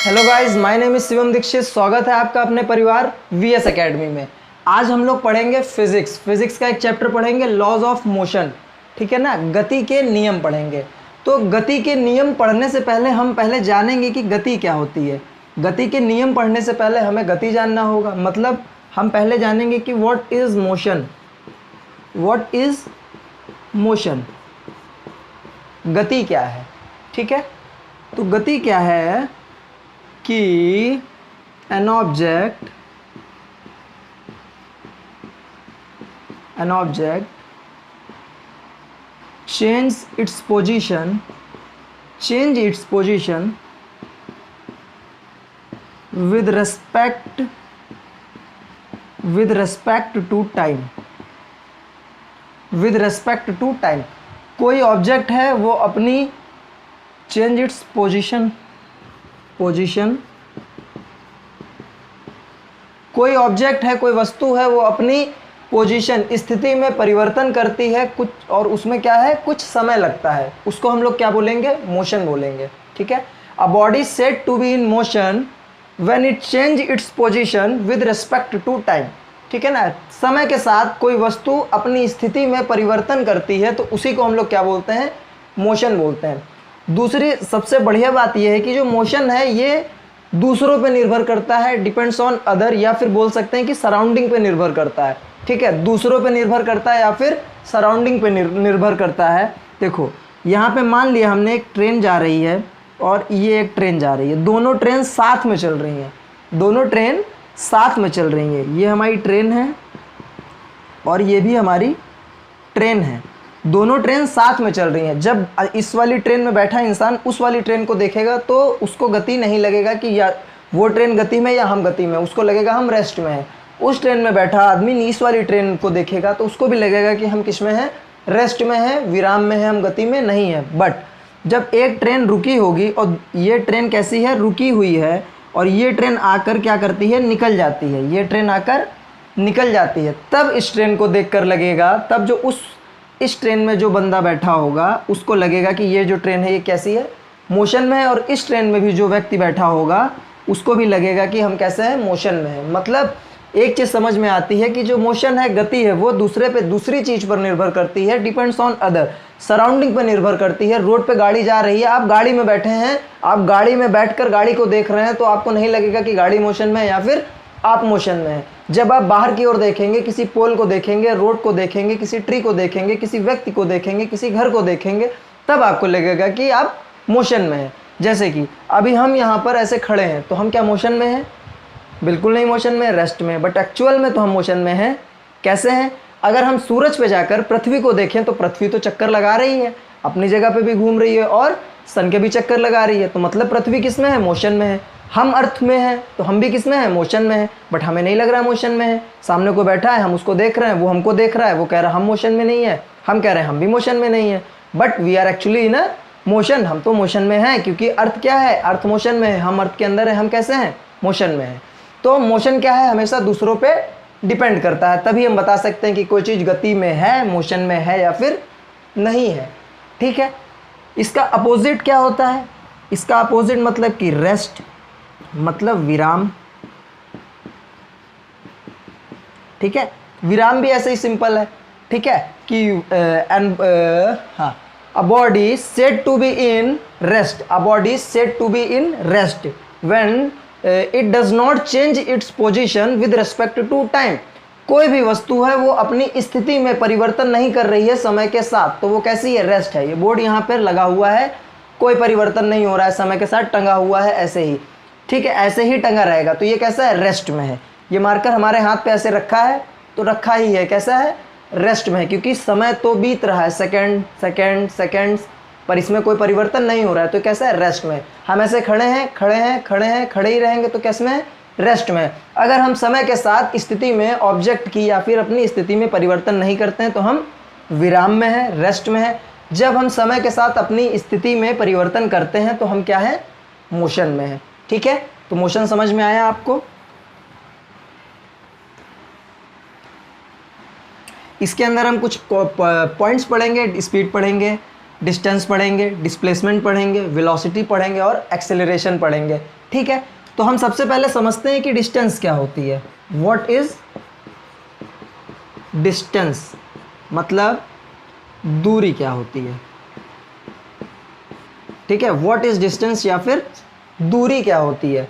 Hello guys, my name is Shivam Dikshit. स्वागत है आपका अपने परिवार वीएस एकेडमी में। आज हम लोग पढ़ेंगे फिजिक्स का एक चैप्टर पढ़ेंगे, लॉज ऑफ मोशन। ठीक है ना, गति के नियम पढ़ेंगे। तो गति के नियम पढ़ने से पहले हम जानेंगे कि गति क्या होती है। गति के नियम पढ़ने से पहले हमें गति जानना होगा। मतलब हम पहले जानेंगे कि व्हाट इज मोशन, गति क्या है। ठीक है, तो गति क्या है कि an object change its position with respect to time। कोई ऑब्जेक्ट है वो अपनी चेंज इट्स पोजीशन, कोई ऑब्जेक्ट है, कोई वस्तु है, वो अपनी पोजीशन, स्थिति में परिवर्तन करती है कुछ, और उसमें क्या है, कुछ समय लगता है। उसको हम लोग क्या बोलेंगे, मोशन बोलेंगे। ठीक है, a body said to be in motion when it change its position with respect to time. ठीक है ना, समय के साथ कोई वस्तु अपनी स्थिति में परिवर्तन करती है तो उसी को हम लोग क्या बोलते हैं, मोशन बोलते हैं। दूसरी सबसे बढ़िया बात यह है कि जो मोशन है ये दूसरों पे निर्भर करता है, डिपेंड्स ऑन अदर, या फिर बोल सकते हैं कि सराउंडिंग पे निर्भर करता है। ठीक है, दूसरों पे निर्भर करता है या फिर सराउंडिंग पे निर्भर करता है। देखो यहाँ पे मान लिया हमने एक ट्रेन जा रही है और ये एक ट्रेन जा रही है, दोनों ट्रेन साथ में चल रही हैं, ये हमारी ट्रेन है और ये भी हमारी ट्रेन है, दोनों ट्रेन साथ में चल रही हैं। जब इस वाली ट्रेन में बैठा इंसान उस वाली ट्रेन को देखेगा तो उसको गति नहीं लगेगा कि या वो ट्रेन गति में या हम गति में, उसको लगेगा हम रेस्ट में हैं। उस ट्रेन में बैठा आदमी इस वाली ट्रेन को देखेगा तो उसको भी लगेगा कि हम किस में हैं, रेस्ट में हैं, विराम में हैं, हम गति में नहीं हैं। बट जब एक ट्रेन रुकी होगी और ये ट्रेन कैसी है, रुकी हुई है, और ये ट्रेन आकर क्या करती है, निकल जाती है, ये ट्रेन आकर निकल जाती है, तब इस ट्रेन को देखकर लगेगा, तब जो इस ट्रेन में जो बंदा बैठा होगा उसको लगेगा कि ये जो ट्रेन है ये कैसी है, मोशन में है। और इस ट्रेन में भी जो व्यक्ति बैठा होगा उसको भी लगेगा कि हम कैसे हैं, मोशन में है। मतलब एक चीज़ समझ में आती है कि जो मोशन है, गति है, वो दूसरी चीज़ पर निर्भर करती है, डिपेंड्स ऑन अदर, सराउंडिंग पर निर्भर करती है। रोड पे गाड़ी जा रही है, आप गाड़ी में बैठे हैं, आप गाड़ी में बैठकर गाड़ी को देख रहे हैं तो आपको नहीं लगेगा कि गाड़ी मोशन में है या फिर आप मोशन में हैं। जब आप बाहर की ओर देखेंगे, किसी पोल को देखेंगे, रोड को देखेंगे, किसी ट्री को देखेंगे, किसी व्यक्ति को देखेंगे, किसी घर को देखेंगे, तब आपको लगेगा कि आप मोशन में हैं। जैसे कि अभी हम यहाँ पर ऐसे खड़े हैं तो हम क्या मोशन में हैं, बिल्कुल नहीं मोशन में, रेस्ट में। बट एक्चुअल में तो हम मोशन में हैं। कैसे हैं, अगर हम सूरज पे जाकर पृथ्वी को देखें तो पृथ्वी तो चक्कर लगा रही है, अपनी जगह पे भी घूम रही है और सन के भी चक्कर लगा रही है, तो मतलब पृथ्वी किस में है, मोशन में है। हम अर्थ में हैं तो हम भी किस में हैं, मोशन में हैं। बट हमें नहीं लग रहा मोशन में है, सामने को बैठा है, हम उसको देख रहे हैं, वो हमको देख रहा है, वो कह रहा है हम मोशन में नहीं है, हम कह रहे हैं हम भी मोशन में नहीं है। But we are actually in motion, हम तो मोशन में हैं, क्योंकि अर्थ क्या है, अर्थ मोशन में है, हम अर्थ के अंदर है, हम कैसे हैं, मोशन में हैं। तो मोशन क्या है, हमेशा दूसरों पे डिपेंड करता है, तभी हम बता सकते हैं कि कोई चीज़ गति में है, मोशन में है या फिर नहीं है। ठीक है, इसका अपोजिट क्या होता है, इसका अपोजिट मतलब कि रेस्ट, मतलब विराम। ठीक है, विराम भी ऐसे ही सिंपल है। ठीक है कि a body said to be in rest, a body said to be in rest when it does not change its position with respect to time. कोई भी वस्तु है वो अपनी स्थिति में परिवर्तन नहीं कर रही है समय के साथ, तो वो कैसी है, रेस्ट है। ये बोर्ड यहाँ पर लगा हुआ है, कोई परिवर्तन नहीं हो रहा है, समय के साथ टंगा हुआ है ऐसे ही। ठीक है, ऐसे ही टंगा रहेगा, तो ये कैसा है, रेस्ट में है। ये मार्कर हमारे हाथ पे ऐसे रखा है तो रखा ही है, कैसा है, रेस्ट में है, क्योंकि समय तो बीत रहा है, सेकेंड्स, पर इसमें कोई परिवर्तन नहीं हो रहा है, तो कैसा है, रेस्ट में। हम ऐसे खड़े ही रहेंगे तो कैसे में, रेस्ट में। अगर हम समय के साथ स्थिति में ऑब्जेक्ट की या फिर अपनी स्थिति में परिवर्तन नहीं करते हैं तो हम विराम में हैं, रेस्ट में हैं। जब हम समय के साथ अपनी स्थिति में परिवर्तन करते हैं तो हम क्या है, मोशन में हैं। ठीक है, तो मोशन समझ में आया आपको। इसके अंदर हम कुछ पॉइंट्स पढ़ेंगे, स्पीड पढ़ेंगे, डिस्टेंस पढ़ेंगे, डिस्प्लेसमेंट पढ़ेंगे, वेलोसिटी पढ़ेंगे और एक्सेलरेशन पढ़ेंगे। ठीक है, तो हम सबसे पहले समझते हैं कि डिस्टेंस क्या होती है। व्हाट इज डिस्टेंस, मतलब दूरी क्या होती है। ठीक है, व्हाट इज डिस्टेंस या फिर दूरी क्या होती है।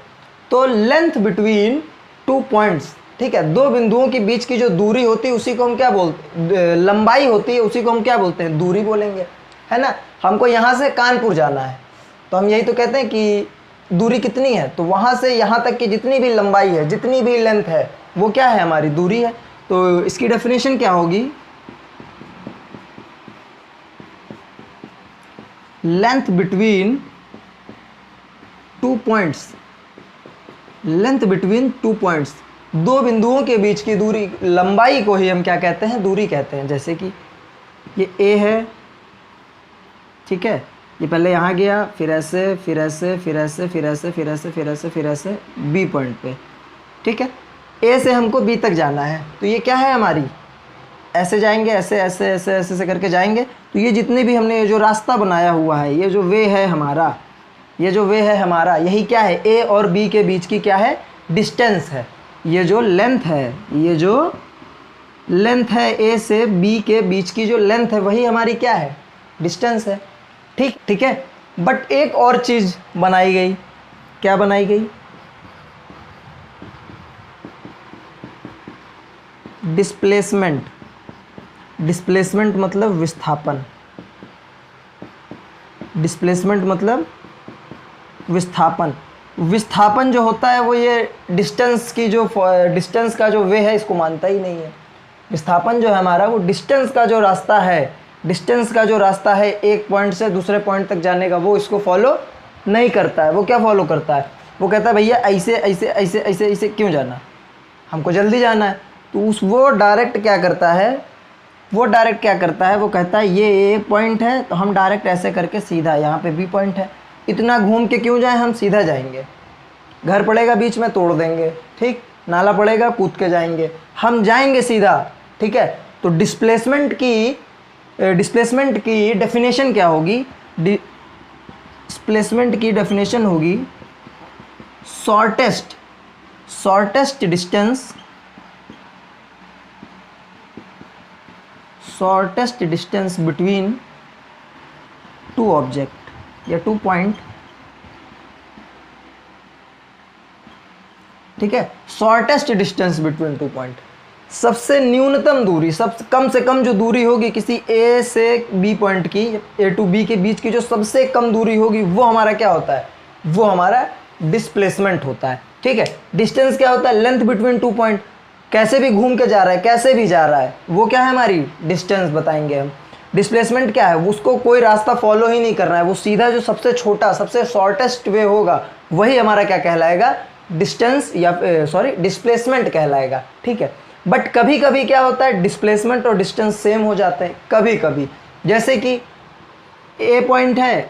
तो लेंथ बिटवीन टू पॉइंट्स, ठीक है, दो बिंदुओं के बीच की जो दूरी होती है उसी को हम क्या बोलते, लंबाई होती है उसी को हम क्या बोलते हैं, दूरी बोलेंगे, है ना। हमको यहाँ से कानपुर जाना है तो हम यही तो कहते हैं कि दूरी कितनी है, तो वहाँ से यहाँ तक की जितनी भी लंबाई है, जितनी भी लेंथ है, वो क्या है, हमारी दूरी है। तो इसकी डेफिनेशन क्या होगी, length between two points, length between two points, दो बिंदुओं के बीच की दूरी, लंबाई को ही हम क्या कहते हैं, दूरी कहते हैं। जैसे कि ये ए है, ठीक है, ये पहले यहाँ गया, फिर ऐसे, फिर ऐसे, फिर ऐसे, फिर ऐसे, फिर ऐसे, फिर ऐसे, फिर ऐसे बी पॉइंट पे, ठीक है। ए से हमको बी तक जाना है, तो ये क्या है हमारी, ऐसे जाएंगे, ऐसे ऐसे ऐसे ऐसे से करके जाएंगे। तो ये जितने भी हमने ये जो रास्ता बनाया हुआ है, ये जो वे है हमारा, ये जो वे है हमारा, यही क्या है, ए और बी के बीच की क्या है, डिस्टेंस है। ये जो लेंथ है, ये जो लेंथ है, ए से बी के बीच की जो लेंथ है, वही हमारी क्या है, डिस्टेंस है। ठीक है। बट एक और चीज़ बनाई गई, क्या बनाई गई, डिस्प्लेसमेंट। डिस्प्लेसमेंट मतलब विस्थापन, डिस्प्लेसमेंट मतलब विस्थापन। विस्थापन जो होता है वो ये डिस्टेंस की जो डिस्टेंस का जो वे है इसको मानता ही नहीं है। विस्थापन जो है हमारा वो डिस्टेंस का जो रास्ता है, डिस्टेंस का जो रास्ता है एक पॉइंट से दूसरे पॉइंट तक जाने का, वो इसको फॉलो नहीं करता है। वो क्या फॉलो करता है, वो कहता है भैया ऐसे ऐसे ऐसे ऐसे ऐसे क्यों जाना, हमको जल्दी जाना है। तो वो डायरेक्ट क्या करता है, वो कहता है ये एक पॉइंट है तो हम डायरेक्ट ऐसे करके सीधा, यहाँ पे बी पॉइंट है, इतना घूम के क्यों जाएं, हम सीधा जाएंगे। घर पड़ेगा बीच में तोड़ देंगे, ठीक, नाला पड़ेगा कूद के जाएंगे, हम जाएंगे सीधा। ठीक है, तो डिस्प्लेसमेंट की डेफिनेशन क्या होगी, डिस्प्लेसमेंट की डेफिनेशन होगी shortest distance between two object या टू पॉइंट। ठीक है, shortest distance between two point, सबसे न्यूनतम दूरी, सब कम से कम जो दूरी होगी किसी ए से बी पॉइंट की, ए टू बी के बीच की जो सबसे कम दूरी होगी, वो हमारा क्या होता है, वो हमारा डिस्प्लेसमेंट होता है। ठीक है, डिस्टेंस क्या होता है, लेंथ बिटवीन टू पॉइंट, कैसे भी घूम के जा रहा है, कैसे भी जा रहा है, वो क्या है हमारी डिस्टेंस बताएंगे हम। डिस्प्लेसमेंट क्या है, उसको कोई रास्ता फॉलो ही नहीं करना है, वो सीधा जो सबसे छोटा सबसे शॉर्टेस्ट वे होगा वही हमारा क्या कहलाएगा, डिस्टेंस या डिस्प्लेसमेंट कहलाएगा। ठीक है, बट कभी कभी क्या होता है, डिस्प्लेसमेंट और डिस्टेंस सेम हो जाते हैं कभी कभी। जैसे कि ए पॉइंट है,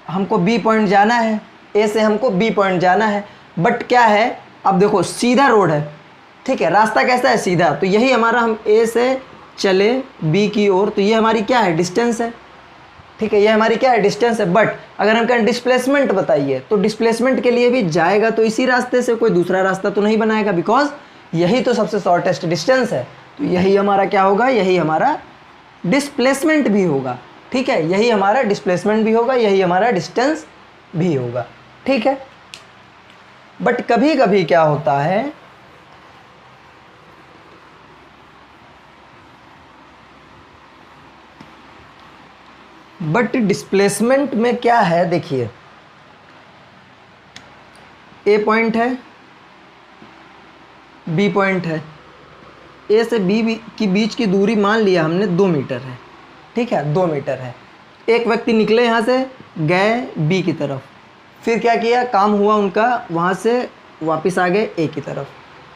हमको बी पॉइंट जाना है, ए से हमको बी पॉइंट जाना है, बट क्या है, अब देखो सीधा रोड है, ठीक है, रास्ता कैसा है, सीधा, तो यही हमारा, हम ए से चले बी की ओर, तो ये हमारी क्या है, डिस्टेंस है। ठीक है, ये हमारी क्या है, डिस्टेंस है। बट अगर हम कहें डिस्प्लेसमेंट बताइए, तो डिस्प्लेसमेंट के लिए भी जाएगा तो इसी रास्ते से, कोई दूसरा रास्ता तो नहीं बनाएगा, बिकॉज यही तो सबसे शॉर्टेस्ट डिस्टेंस है। तो यही हमारा क्या होगा, यही हमारा डिस्प्लेसमेंट भी होगा। ठीक है, यही हमारा डिस्प्लेसमेंट भी होगा, यही हमारा डिस्टेंस भी होगा। ठीक है, बट कभी कभी क्या होता है, बट डिस्प्लेसमेंट में क्या है, देखिए ए पॉइंट है, बी पॉइंट है, ए से बी की बीच की दूरी मान लिया हमने 2 मीटर है। ठीक है, 2 मीटर है। एक व्यक्ति निकले यहाँ से, गए बी की तरफ, फिर क्या किया, काम हुआ उनका, वहाँ से वापस आ गए ए की तरफ।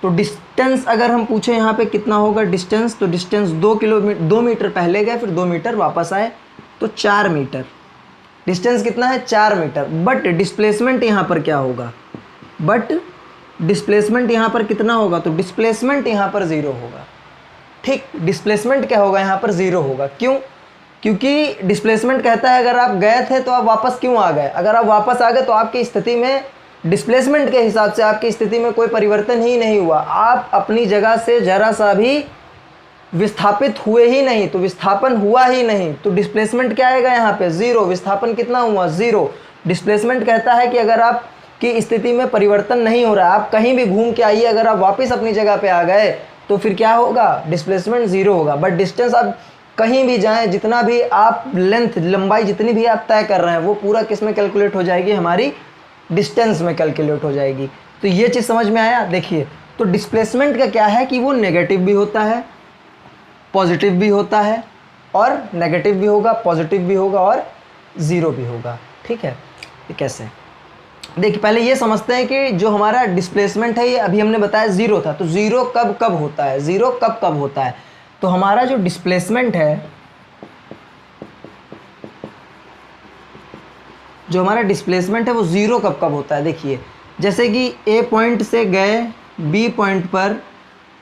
तो डिस्टेंस अगर हम पूछें यहाँ पे कितना होगा डिस्टेंस, तो डिस्टेंस 2 मीटर पहले गए, फिर 2 मीटर वापस आए, तो 4 मीटर। डिस्टेंस कितना है, 4 मीटर। बट डिस्प्लेसमेंट यहाँ पर क्या होगा, बट डिस्प्लेसमेंट यहाँ पर कितना होगा, तो डिस्प्लेसमेंट यहाँ पर 0 होगा। ठीक, डिस्प्लेसमेंट क्या होगा, यहाँ पर 0 होगा। क्यों, क्योंकि डिस्प्लेसमेंट कहता है अगर आप गए थे तो आप वापस क्यों आ गए, अगर आप वापस आ गए तो आपकी स्थिति में डिस्प्लेसमेंट के हिसाब से आपकी स्थिति में कोई परिवर्तन ही नहीं हुआ, आप अपनी जगह से जरा सा भी विस्थापित हुए ही नहीं, तो विस्थापन हुआ ही नहीं, तो डिस्प्लेसमेंट क्या आएगा यहाँ पे? जीरो। विस्थापन कितना हुआ? जीरो। डिस्प्लेसमेंट कहता है कि अगर आपकी स्थिति में परिवर्तन नहीं हो रहा, आप कहीं भी घूम के आइए, अगर आप वापस अपनी जगह पे आ गए तो फिर क्या होगा? डिस्प्लेसमेंट जीरो होगा। बट डिस्टेंस आप कहीं भी जाएं, जितना भी आप लेंथ, लंबाई जितनी भी आप तय कर रहे हैं, वो पूरा किस में कैलकुलेट हो जाएगी? हमारी डिस्टेंस में कैलकुलेट हो जाएगी। तो ये चीज़ समझ में आया? देखिए, तो डिस्प्लेसमेंट का क्या है कि वो नेगेटिव भी होता है, पॉजिटिव भी होता है, और नेगेटिव भी होगा, पॉजिटिव भी होगा, और ज़ीरो भी होगा। ठीक है, ये कैसे? देखिए, पहले ये समझते हैं कि जो हमारा डिस्प्लेसमेंट है, ये अभी हमने बताया ज़ीरो था, तो ज़ीरो कब कब होता है? ज़ीरो कब कब होता है? तो हमारा जो डिस्प्लेसमेंट है, वो ज़ीरो कब कब होता है? देखिए, जैसे कि ए पॉइंट से गए, बी पॉइंट पर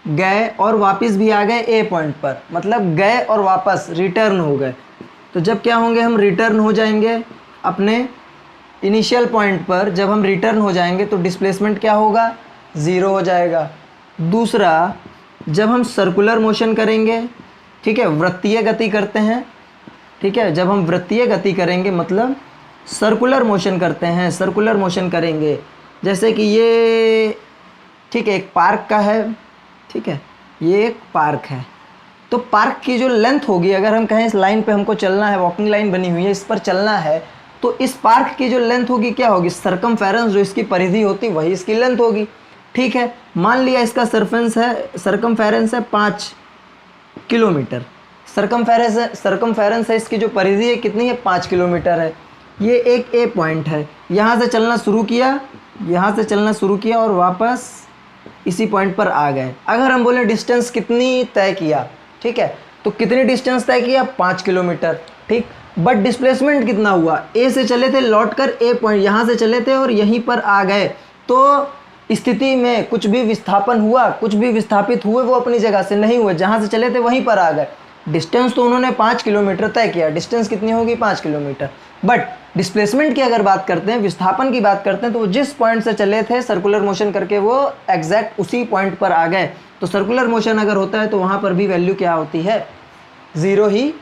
गए और वापस भी आ गए ए पॉइंट पर, मतलब गए और वापस रिटर्न हो गए। तो जब क्या होंगे? हम रिटर्न हो जाएंगे अपने इनिशियल पॉइंट पर। जब हम रिटर्न हो जाएंगे तो डिस्प्लेसमेंट क्या होगा? ज़ीरो हो जाएगा। दूसरा, जब हम सर्कुलर मोशन करेंगे, ठीक है, वृत्तीय गति करते हैं, ठीक है, जब हम वृत्तीय गति करेंगे मतलब सर्कुलर मोशन करते हैं, सर्कुलर मोशन करेंगे, जैसे कि ये, ठीक है, एक पार्क का है, ठीक है, ये एक पार्क है, तो पार्क की जो लेंथ होगी, अगर हम कहें इस लाइन पे हमको चलना है, वॉकिंग लाइन बनी हुई है, इस पर चलना है, तो इस पार्क की जो लेंथ होगी क्या होगी? सरकमफेरेंस, जो इसकी परिधि होती वही इसकी लेंथ होगी। ठीक है, मान लिया इसका सरकमफेरेंस है 5 किलोमीटर, सरकमफेरेंस है इसकी जो परिधि है कितनी है? 5 किलोमीटर है। ये एक ए पॉइंट है, यहाँ से चलना शुरू किया, और वापस इसी पॉइंट पर आ गए। अगर हम बोले डिस्टेंस कितनी तय किया, ठीक है, तो कितनी डिस्टेंस तय किया? 5 किलोमीटर। ठीक, बट डिस्प्लेसमेंट कितना हुआ? ए से चले थे, लौटकर ए पॉइंट, यहाँ से चले थे और यहीं पर आ गए, तो स्थिति में कुछ भी विस्थापन हुआ, कुछ भी विस्थापित हुए वो अपनी जगह से नहीं हुए, जहाँ से चले थे वहीं पर आ गए। डिस्टेंस तो उन्होंने 5 किलोमीटर तय किया, डिस्टेंस कितनी होगी? 5 किलोमीटर। बट डिस्प्लेसमेंट की अगर बात करते हैं, विस्थापन की बात करते हैं, तो वो जिस पॉइंट से चले थे सर्कुलर मोशन करके, वो एग्जैक्ट उसी पॉइंट पर आ गए। तो सर्कुलर मोशन अगर होता है तो वहाँ पर भी वैल्यू क्या होती है? ज़ीरो ही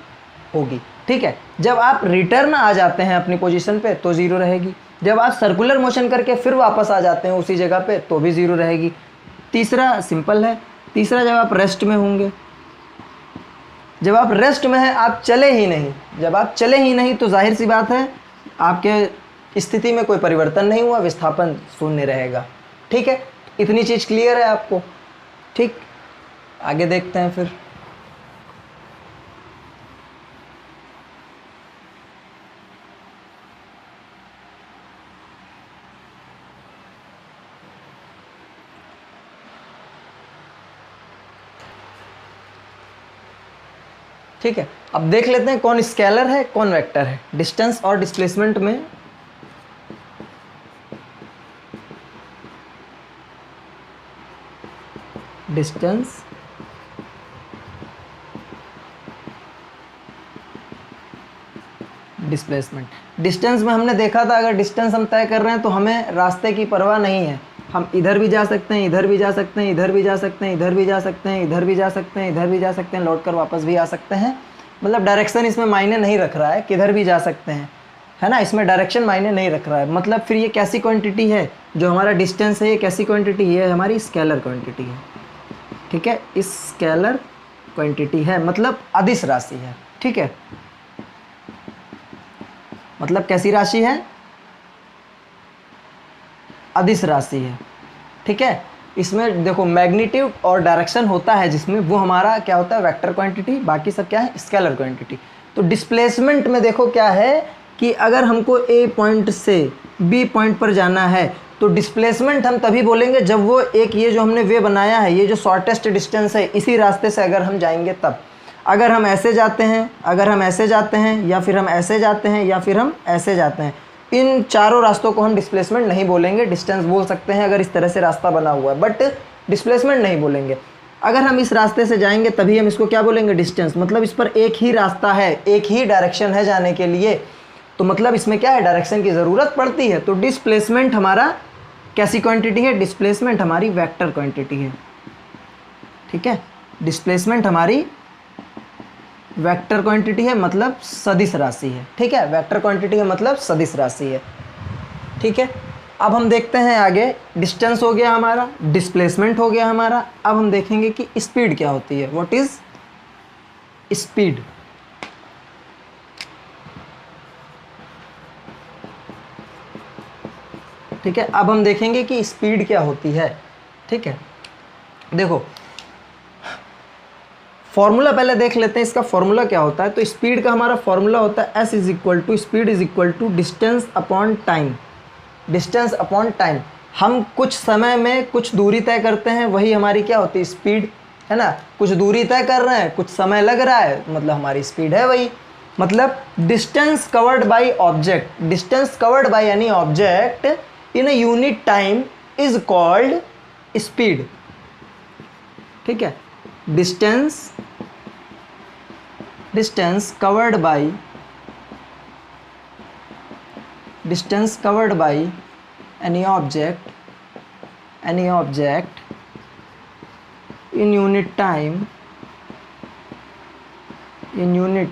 होगी। ठीक है, जब आप रिटर्न आ जाते हैं अपनी पोजीशन पे तो ज़ीरो रहेगी, जब आप सर्कुलर मोशन करके फिर वापस आ जाते हैं उसी जगह पे तो भी ज़ीरो रहेगी। तीसरा सिंपल है, तीसरा जब आप रेस्ट में होंगे, जब आप रेस्ट में हैं, आप चले ही नहीं, जब आप चले ही नहीं तो जाहिर सी बात है आपके स्थिति में कोई परिवर्तन नहीं हुआ, विस्थापन शून्य रहेगा। ठीक है, इतनी चीज़ क्लियर है आपको? ठीक, आगे देखते हैं फिर। ठीक है, अब देख लेते हैं कौन स्केलर है कौन वेक्टर है डिस्टेंस और डिस्प्लेसमेंट में। डिस्टेंस डिस्प्लेसमेंट, डिस्टेंस में हमने देखा था अगर डिस्टेंस हम तय कर रहे हैं तो हमें रास्ते की परवाह नहीं है, हम इधर भी जा सकते हैं, इधर भी जा सकते हैं, इधर भी जा सकते हैं, इधर भी जा सकते हैं, इधर भी जा सकते हैं, इधर भी जा सकते हैं, लौट कर वापस भी आ सकते हैं। मतलब डायरेक्शन इसमें मायने नहीं रख रहा है, किधर भी जा सकते हैं, है ना, इसमें डायरेक्शन मायने नहीं रख रहा है। मतलब फिर ये कैसी क्वांटिटी है? जो हमारा डिस्टेंस है ये कैसी क्वांटिटी है? हमारी स्केलर क्वांटिटी है। ठीक है, इस स्केलर क्वांटिटी है, मतलब अदिश राशि है। ठीक है, मतलब कैसी राशि है? अदिश राशि है। ठीक है, इसमें देखो मैग्नीट्यूड और डायरेक्शन होता है, जिसमें वो हमारा क्या होता है? वेक्टर क्वांटिटी, बाकी सब क्या है? Scalar quantity. तो डिस्प्लेसमेंट में देखो क्या है कि अगर हमको ए पॉइंट से बी पॉइंट पर जाना है तो डिस्प्लेसमेंट हम तभी बोलेंगे जब वो एक, ये जो हमने वे बनाया है, ये जो शॉर्टेस्ट डिस्टेंस है, इसी रास्ते से अगर हम जाएंगे तब। अगर हम ऐसे जाते हैं, अगर हम ऐसे जाते हैं, या फिर हम ऐसे जाते हैं, या फिर हम ऐसे जाते हैं, इन चारों रास्तों को हम डिस्प्लेसमेंट नहीं बोलेंगे, डिस्टेंस बोल सकते हैं अगर इस तरह से रास्ता बना हुआ है, बट डिस्प्लेसमेंट नहीं बोलेंगे। अगर हम इस रास्ते से जाएंगे तभी हम इसको क्या बोलेंगे? डिस्टेंस। मतलब इस पर एक ही रास्ता है, एक ही डायरेक्शन है जाने के लिए, तो मतलब इसमें क्या है? डायरेक्शन की ज़रूरत पड़ती है, तो डिस्प्लेसमेंट हमारा कैसी क्वांटिटी है? डिस्प्लेसमेंट हमारी वेक्टर क्वांटिटी है, ठीक है। डिस्प्लेसमेंट हमारी वेक्टर क्वांटिटी है, मतलब सदिश राशि है, ठीक है। वेक्टर क्वांटिटी है मतलब सदिश राशि है, ठीक है। अब हम देखते हैं आगे, डिस्टेंस हो गया हमारा, डिस्प्लेसमेंट हो गया हमारा। अब हम देखेंगे कि स्पीड क्या होती है। What is speed? ठीक है, अब हम देखेंगे कि स्पीड क्या होती है, ठीक है। देखो फॉर्मूला पहले देख लेते हैं, इसका फॉर्मूला क्या होता है। तो स्पीड का हमारा फॉर्मूला होता है S is equal to, speed is equal to distance upon time. Distance upon time, हम कुछ समय में कुछ दूरी तय करते हैं, वही हमारी क्या होती है? स्पीड, है ना। कुछ दूरी तय कर रहे हैं, कुछ समय लग रहा है, मतलब हमारी स्पीड है वही। मतलब distance covered by object, distance covered by any object in a unit time is called speed, ठीक है। Distance covered by any object in unit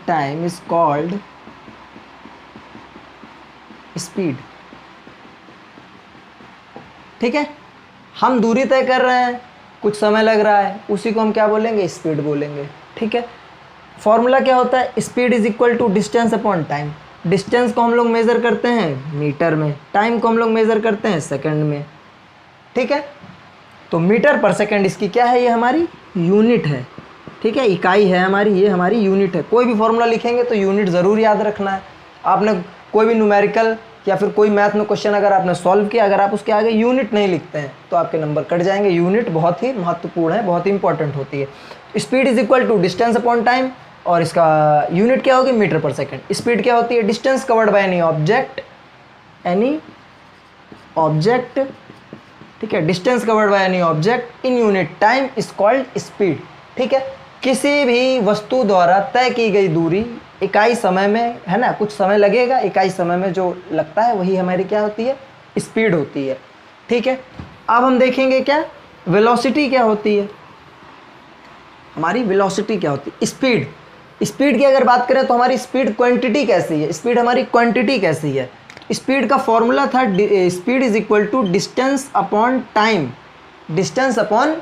time is called speed, ठीक है। हम दूरी तय कर रहे हैं, कुछ समय लग रहा है, उसी को हम क्या बोलेंगे? स्पीड बोलेंगे, ठीक है। फॉर्मूला क्या होता है? Speed is equal to distance upon time. Distance को हम लोग मेज़र करते हैं मीटर में, टाइम को हम लोग मेज़र करते हैं सेकंड में, ठीक है। तो मीटर पर सेकंड इसकी क्या है? ये हमारी यूनिट है, ठीक है, इकाई है हमारी, ये हमारी यूनिट है। कोई भी फॉर्मूला लिखेंगे तो यूनिट ज़रूर याद रखना है। आपने कोई भी न्यूमेरिकल या फिर कोई मैथ में क्वेश्चन अगर आपने सॉल्व किया, अगर आप उसके आगे यूनिट नहीं लिखते हैं तो आपके नंबर कट जाएंगे। यूनिट बहुत ही महत्वपूर्ण है, बहुत ही इंपॉर्टेंट होती है। Speed is equal to distance upon time, और इसका यूनिट क्या होगी? मीटर पर सेकंड। स्पीड क्या होती है? Distance covered by any object, ठीक है। Distance covered by any object in unit time is called speed, ठीक है। किसी भी वस्तु द्वारा तय की गई दूरी इकाई समय में, है ना, कुछ समय लगेगा, इकाई समय में जो लगता है वही हमारी क्या होती है? स्पीड होती है, ठीक है। अब हम देखेंगे क्या वेलोसिटी क्या होती है। हमारी वेलोसिटी क्या होती है? स्पीड की अगर बात करें तो हमारी स्पीड क्वांटिटी कैसी है? स्पीड हमारी क्वांटिटी कैसी है? स्पीड का फॉर्मूला था speed is equal to distance upon time. Distance upon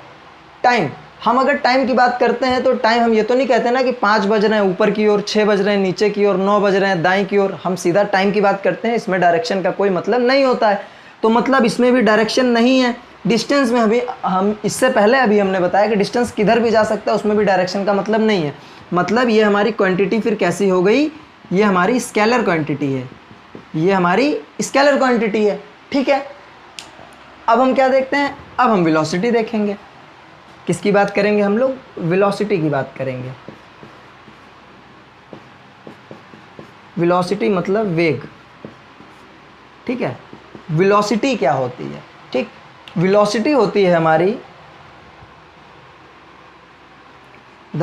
time, हम अगर टाइम की बात करते हैं तो टाइम हम ये तो नहीं कहते ना कि 5 बज रहे हैं ऊपर की ओर, 6 बज रहे हैं नीचे की ओर, 9 बज रहे हैं दाएं की ओर। हम सीधा टाइम की बात करते हैं, इसमें डायरेक्शन का कोई मतलब नहीं होता है। तो मतलब इसमें भी डायरेक्शन नहीं है। डिस्टेंस में हम इससे पहले अभी हमने बताया कि डिस्टेंस किधर भी जा सकता है, उसमें भी डायरेक्शन का मतलब नहीं है। मतलब ये हमारी क्वांटिटी फिर कैसी हो गई? ये हमारी स्केलर क्वांटिटी है, ये हमारी स्केलर क्वांटिटी है, ठीक है। अब हम क्या देखते हैं? अब हम वेलोसिटी देखेंगे। किसकी बात करेंगे हम लोग? वेलोसिटी की बात करेंगे। वेलोसिटी मतलब वेग, ठीक है। वेलोसिटी क्या होती है? ठीक, वेलोसिटी होती है हमारी the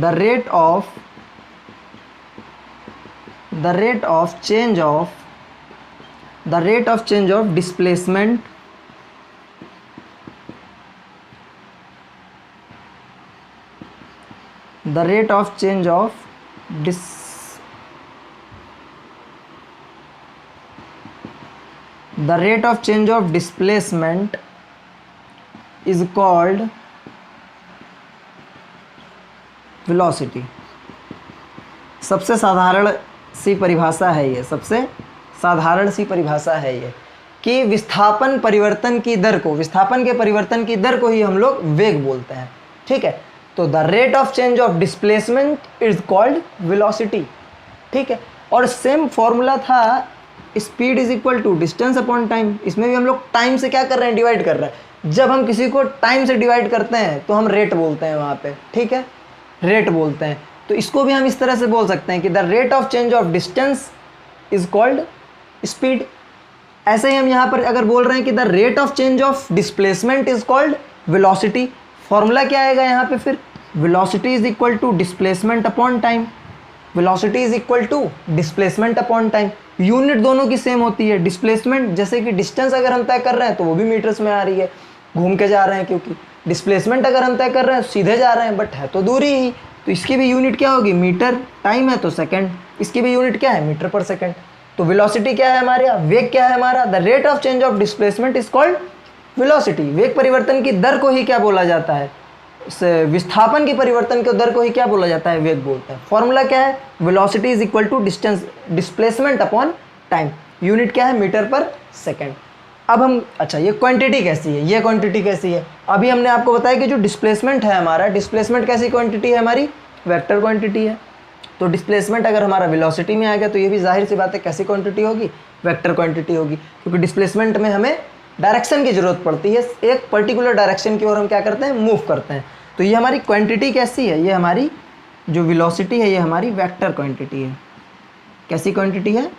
rate of change of displacement is called velocity। सबसे साधारण सी परिभाषा है ये, सबसे साधारण सी परिभाषा है ये कि विस्थापन परिवर्तन की दर को, विस्थापन के परिवर्तन की दर को ही हम लोग वेग बोलते हैं, ठीक है। तो the rate of change of displacement is called velocity, ठीक है। और सेम फॉर्मूला था speed is equal to distance upon time. इसमें भी हम लोग टाइम से क्या कर रहे हैं? डिवाइड कर रहे हैं। जब हम किसी को टाइम से डिवाइड करते हैं तो हम रेट बोलते हैं वहाँ पे, ठीक है, रेट बोलते हैं। तो इसको भी हम इस तरह से बोल सकते हैं कि the rate of change of distance is called speed. ऐसे ही हम यहाँ पर अगर बोल रहे हैं कि the rate of change of displacement is called velocity. Formula क्या आएगा यहाँ पे फिर? Velocity is equal to displacement upon time. Velocity is equal to displacement upon time. Unit दोनों की सेम होती है। डिस्प्लेसमेंट जैसे कि डिस्टेंस अगर हम तय कर रहे हैं तो वो भी मीटर्स में आ रही है, घूम के जा रहे हैं, क्योंकि डिस्प्लेसमेंट अगर हम तय कर रहे हैं सीधे जा रहे हैं, बट है तो दूरी ही, तो इसकी भी यूनिट क्या होगी, मीटर, टाइम है तो सेकंड, इसकी भी यूनिट क्या है, मीटर पर सेकंड। तो वेलोसिटी क्या है हमारे यहाँ, वेग क्या है हमारा, the rate of change of displacement is called velocity. वेग परिवर्तन की दर को ही क्या बोला जाता है, विस्थापन की परिवर्तन के दर को ही क्या बोला जाता है, वेग बोलते हैं। फॉर्मूला क्या है, velocity is equal to distance displacement upon time, unit क्या है, मीटर पर सेकंड। अब हम अच्छा ये क्वांटिटी कैसी है, ये क्वांटिटी कैसी है, अभी हमने आपको बताया कि जो डिस्प्लेसमेंट है हमारा, डिस्प्लेसमेंट कैसी क्वांटिटी है हमारी, वेक्टर क्वांटिटी है। तो डिस्प्लेसमेंट अगर हमारा वेलोसिटी में आ गया तो ये भी जाहिर सी बात है कैसी क्वांटिटी होगी, वेक्टर क्वांटिटी होगी, क्योंकि डिस्प्लेसमेंट में हमें डायरेक्शन की जरूरत पड़ती है, एक पर्टिकुलर डायरेक्शन की ओर हम क्या करते हैं, मूव करते हैं। तो ये हमारी क्वांटिटी कैसी है, ये हमारी जो वेलोसिटी है ये हमारी वेक्टर क्वांटिटी है। कैसी क्वांटिटी है,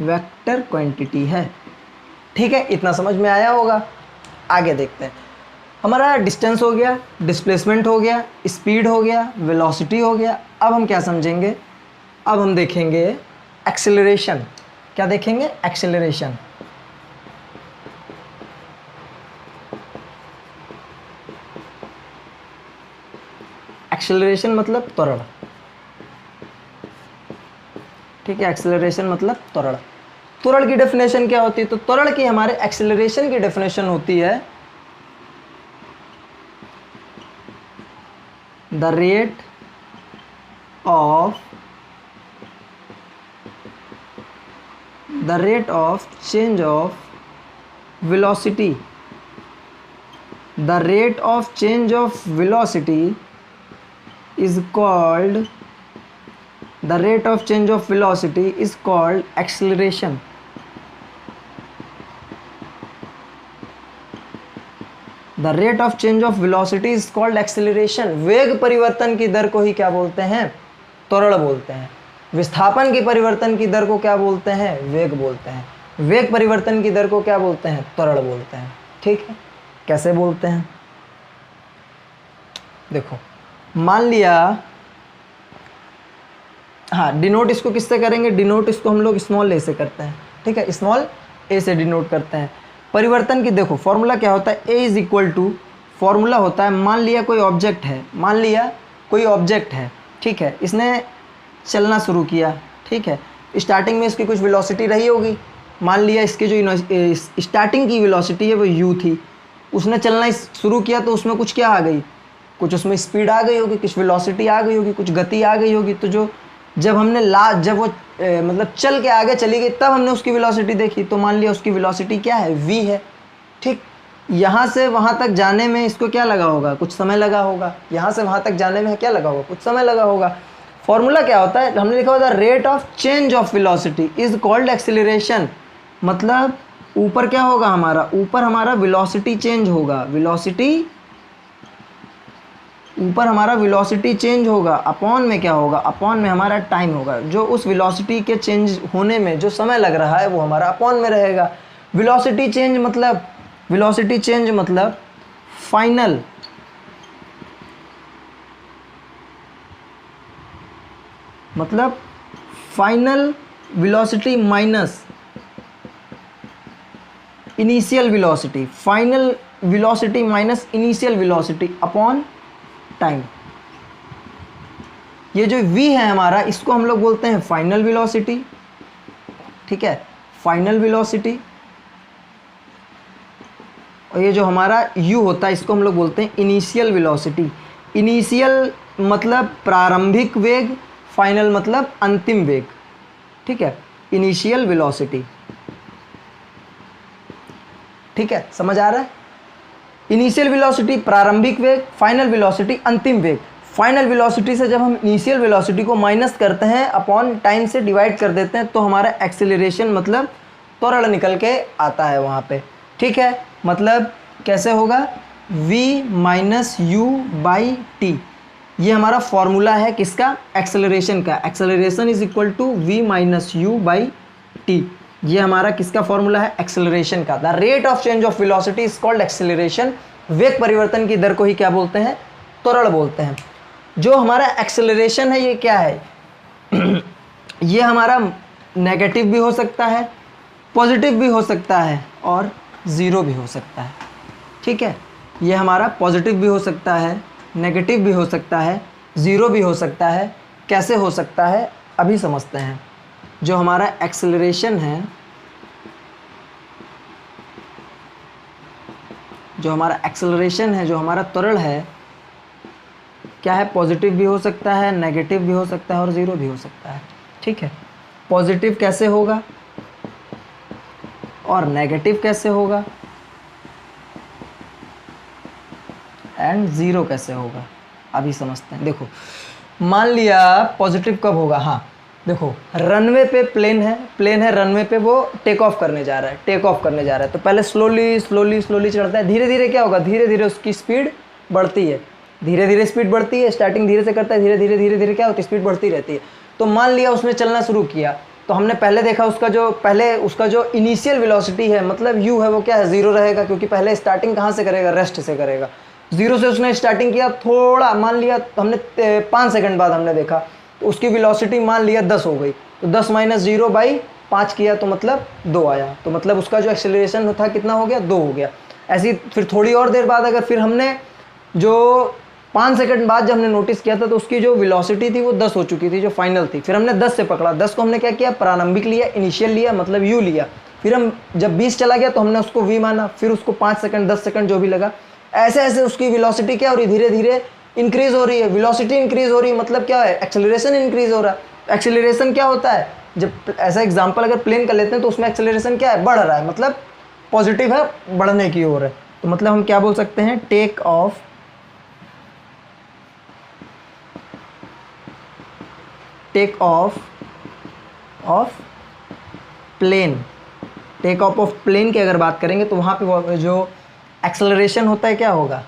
वेक्टर क्वांटिटी है। ठीक है, इतना समझ में आया होगा। आगे देखते हैं, हमारा डिस्टेंस हो गया, डिस्प्लेसमेंट हो गया, स्पीड हो गया, वेलोसिटी हो गया। अब हम क्या समझेंगे, अब हम देखेंगे एक्सेलरेशन। क्या देखेंगे, एक्सेलरेशन। एक्सेलरेशन मतलब त्वरण। ठीक है, एक्सेलरेशन मतलब त्वरण। त्वरण की डेफिनेशन क्या होती है, तो त्वरण की हमारे एक्सेलरेशन की डेफिनेशन होती है the rate of change of velocity, the rate of change of velocity is called, the rate of change of velocity is called acceleration. The rate of change of velocity is called acceleration. वेग परिवर्तन की दर को ही क्या बोलते हैं, त्वरण बोलते हैं। विस्थापन की परिवर्तन की दर को क्या बोलते हैं, वेग बोलते हैं। वेग परिवर्तन की दर को क्या बोलते हैं, त्वरण बोलते हैं। ठीक है, कैसे बोलते हैं, देखो मान लिया, हाँ डिनोट इसको किससे करेंगे, डिनोट इसको हम लोग स्मॉल ए से करते हैं। ठीक है, स्मॉल ए से डिनोट करते हैं। परिवर्तन की देखो फॉर्मूला क्या होता है, ए इज इक्वल टू, फॉर्मूला होता है, मान लिया कोई ऑब्जेक्ट है, मान लिया कोई ऑब्जेक्ट है, ठीक है, इसने चलना शुरू किया। ठीक है, स्टार्टिंग में इसकी कुछ वेलोसिटी रही होगी, मान लिया इसकी जो स्टार्टिंग की वेलोसिटी है वो u थी, उसने चलना शुरू किया तो उसमें कुछ क्या आ गई, कुछ उसमें स्पीड आ गई होगी, कुछ वेलोसिटी आ गई होगी, कुछ गति आ गई होगी। तो जो जब हमने जब वो मतलब चल के आगे चली गई तब हमने उसकी वेलोसिटी देखी, तो मान लिया उसकी वेलोसिटी क्या है, v है। ठीक, यहाँ से वहाँ तक जाने में इसको क्या लगा होगा, कुछ समय लगा होगा, यहाँ से वहाँ तक जाने में क्या लगा होगा, कुछ समय लगा होगा। फॉर्मूला क्या होता है, हमने लिखा होता है rate of change of velocity is called acceleration. मतलब ऊपर क्या होगा हमारा, ऊपर हमारा वेलोसिटी चेंज होगा, वेलोसिटी ऊपर हमारा वेलोसिटी चेंज होगा, अपॉन में क्या होगा, अपॉन में हमारा टाइम होगा, जो उस वेलोसिटी के चेंज होने में जो समय लग रहा है वो हमारा अपॉन में रहेगा। वेलोसिटी चेंज मतलब फाइनल, मतलब final velocity minus initial velocity, final velocity minus initial velocity upon time. ये जो v है हमारा, इसको हम लोग बोलते हैं फाइनल वेलोसिटी। ठीक है, फाइनल वेलोसिटी। और ये जो हमारा u होता है इसको हम लोग बोलते हैं इनिशियल वेलोसिटी। इनिशियल मतलब प्रारंभिक वेग, फाइनल मतलब अंतिम वेग। ठीक है, इनिशियल वेलोसिटी। ठीक है, समझ आ रहा है, इनिशियल वेलोसिटी प्रारंभिक वेग, फाइनल वेलोसिटी अंतिम वेग। फाइनल वेलोसिटी से जब हम इनिशियल वेलोसिटी को माइनस करते हैं, अपॉन टाइम से डिवाइड कर देते हैं, तो हमारा एक्सेलरेशन मतलब त्वरण निकल के आता है वहाँ पे। ठीक है, मतलब कैसे होगा, v minus u by t, ये हमारा फॉर्मूला है किसका, एक्सेलरेशन का। Acceleration is equal to v minus u by t, ये हमारा किसका फॉर्मूला है, एक्सेलरेशन का। The rate of change of velocity is called acceleration. वेग परिवर्तन की दर को ही क्या बोलते हैं, त्वरण बोलते हैं। जो हमारा एक्सेलरेशन है ये क्या है, ये हमारा नेगेटिव भी हो सकता है, पॉजिटिव भी हो सकता है और ज़ीरो भी हो सकता है। ठीक है, ये हमारा पॉजिटिव भी हो सकता है, नेगेटिव भी हो सकता है, ज़ीरो भी हो सकता है। कैसे हो सकता है अभी समझते हैं। जो हमारा एक्सेलरेशन है, जो हमारा त्वरण है, क्या है, पॉजिटिव भी हो सकता है, नेगेटिव भी हो सकता है और ज़ीरो भी हो सकता है। ठीक है, पॉजिटिव कैसे होगा और नेगेटिव कैसे होगा एंड ज़ीरो कैसे होगा अभी समझते हैं। देखो, मान लिया पॉजिटिव कब होगा, हाँ देखो, रनवे पे प्लेन है, रनवे पे वो टेक ऑफ करने जा रहा है, तो पहले स्लोली चढ़ता है, धीरे धीरे क्या होगा, धीरे धीरे उसकी स्पीड बढ़ती है, स्टार्टिंग धीरे से करता है, धीरे धीरे क्या होती है, स्पीड बढ़ती रहती है। तो मान लिया उसने चलना शुरू किया, तो हमने पहले देखा उसका जो इनिशियल वेलोसिटी है, मतलब u है, वो क्या है, ज़ीरो रहेगा, क्योंकि पहले स्टार्टिंग कहाँ से करेगा, रेस्ट से करेगा। ज़ीरो से उसने स्टार्टिंग किया, थोड़ा मान लिया हमने 5 सेकंड बाद हमने देखा तो उसकी वेलोसिटी मान लिया 10 हो गई, तो 10 माइनस 0/5 किया तो मतलब 2 आया, तो मतलब उसका जो एक्सेलरेशन था कितना हो गया, 2 हो गया। ऐसी फिर थोड़ी और देर बाद अगर फिर हमने जो 5 सेकंड बाद जब हमने नोटिस किया था तो उसकी जो वेलोसिटी थी वो 10 हो चुकी थी, जो फाइनल थी। फिर हमने 10 से पकड़ा, 10 को हमने क्या किया, प्रारंभिक लिया, इनिशियल लिया, मतलब u लिया। फिर हम जब 20 चला गया तो हमने उसको v माना, फिर उसको 5 सेकंड 10 सेकंड जो भी लगा, ऐसे ऐसे उसकी वेलोसिटी क्या हो रही है, धीरे धीरे इंक्रीज हो रही है। वेलोसिटी इंक्रीज हो रही है मतलब क्या है, एक्सेलरेशन इंक्रीज हो रहा है। एक्सेलरेशन क्या होता है, जब ऐसा एग्जांपल अगर प्लेन कर लेते हैं तो उसमें एक्सेलरेशन क्या है, बढ़ रहा है, मतलब पॉजिटिव है, बढ़ने की ओर है। तो मतलब हम क्या बोल सकते हैं, टेक ऑफ ऑफ प्लेन की अगर बात करेंगे तो वहाँ पे जो एक्सेलरेशन होता है क्या होगा,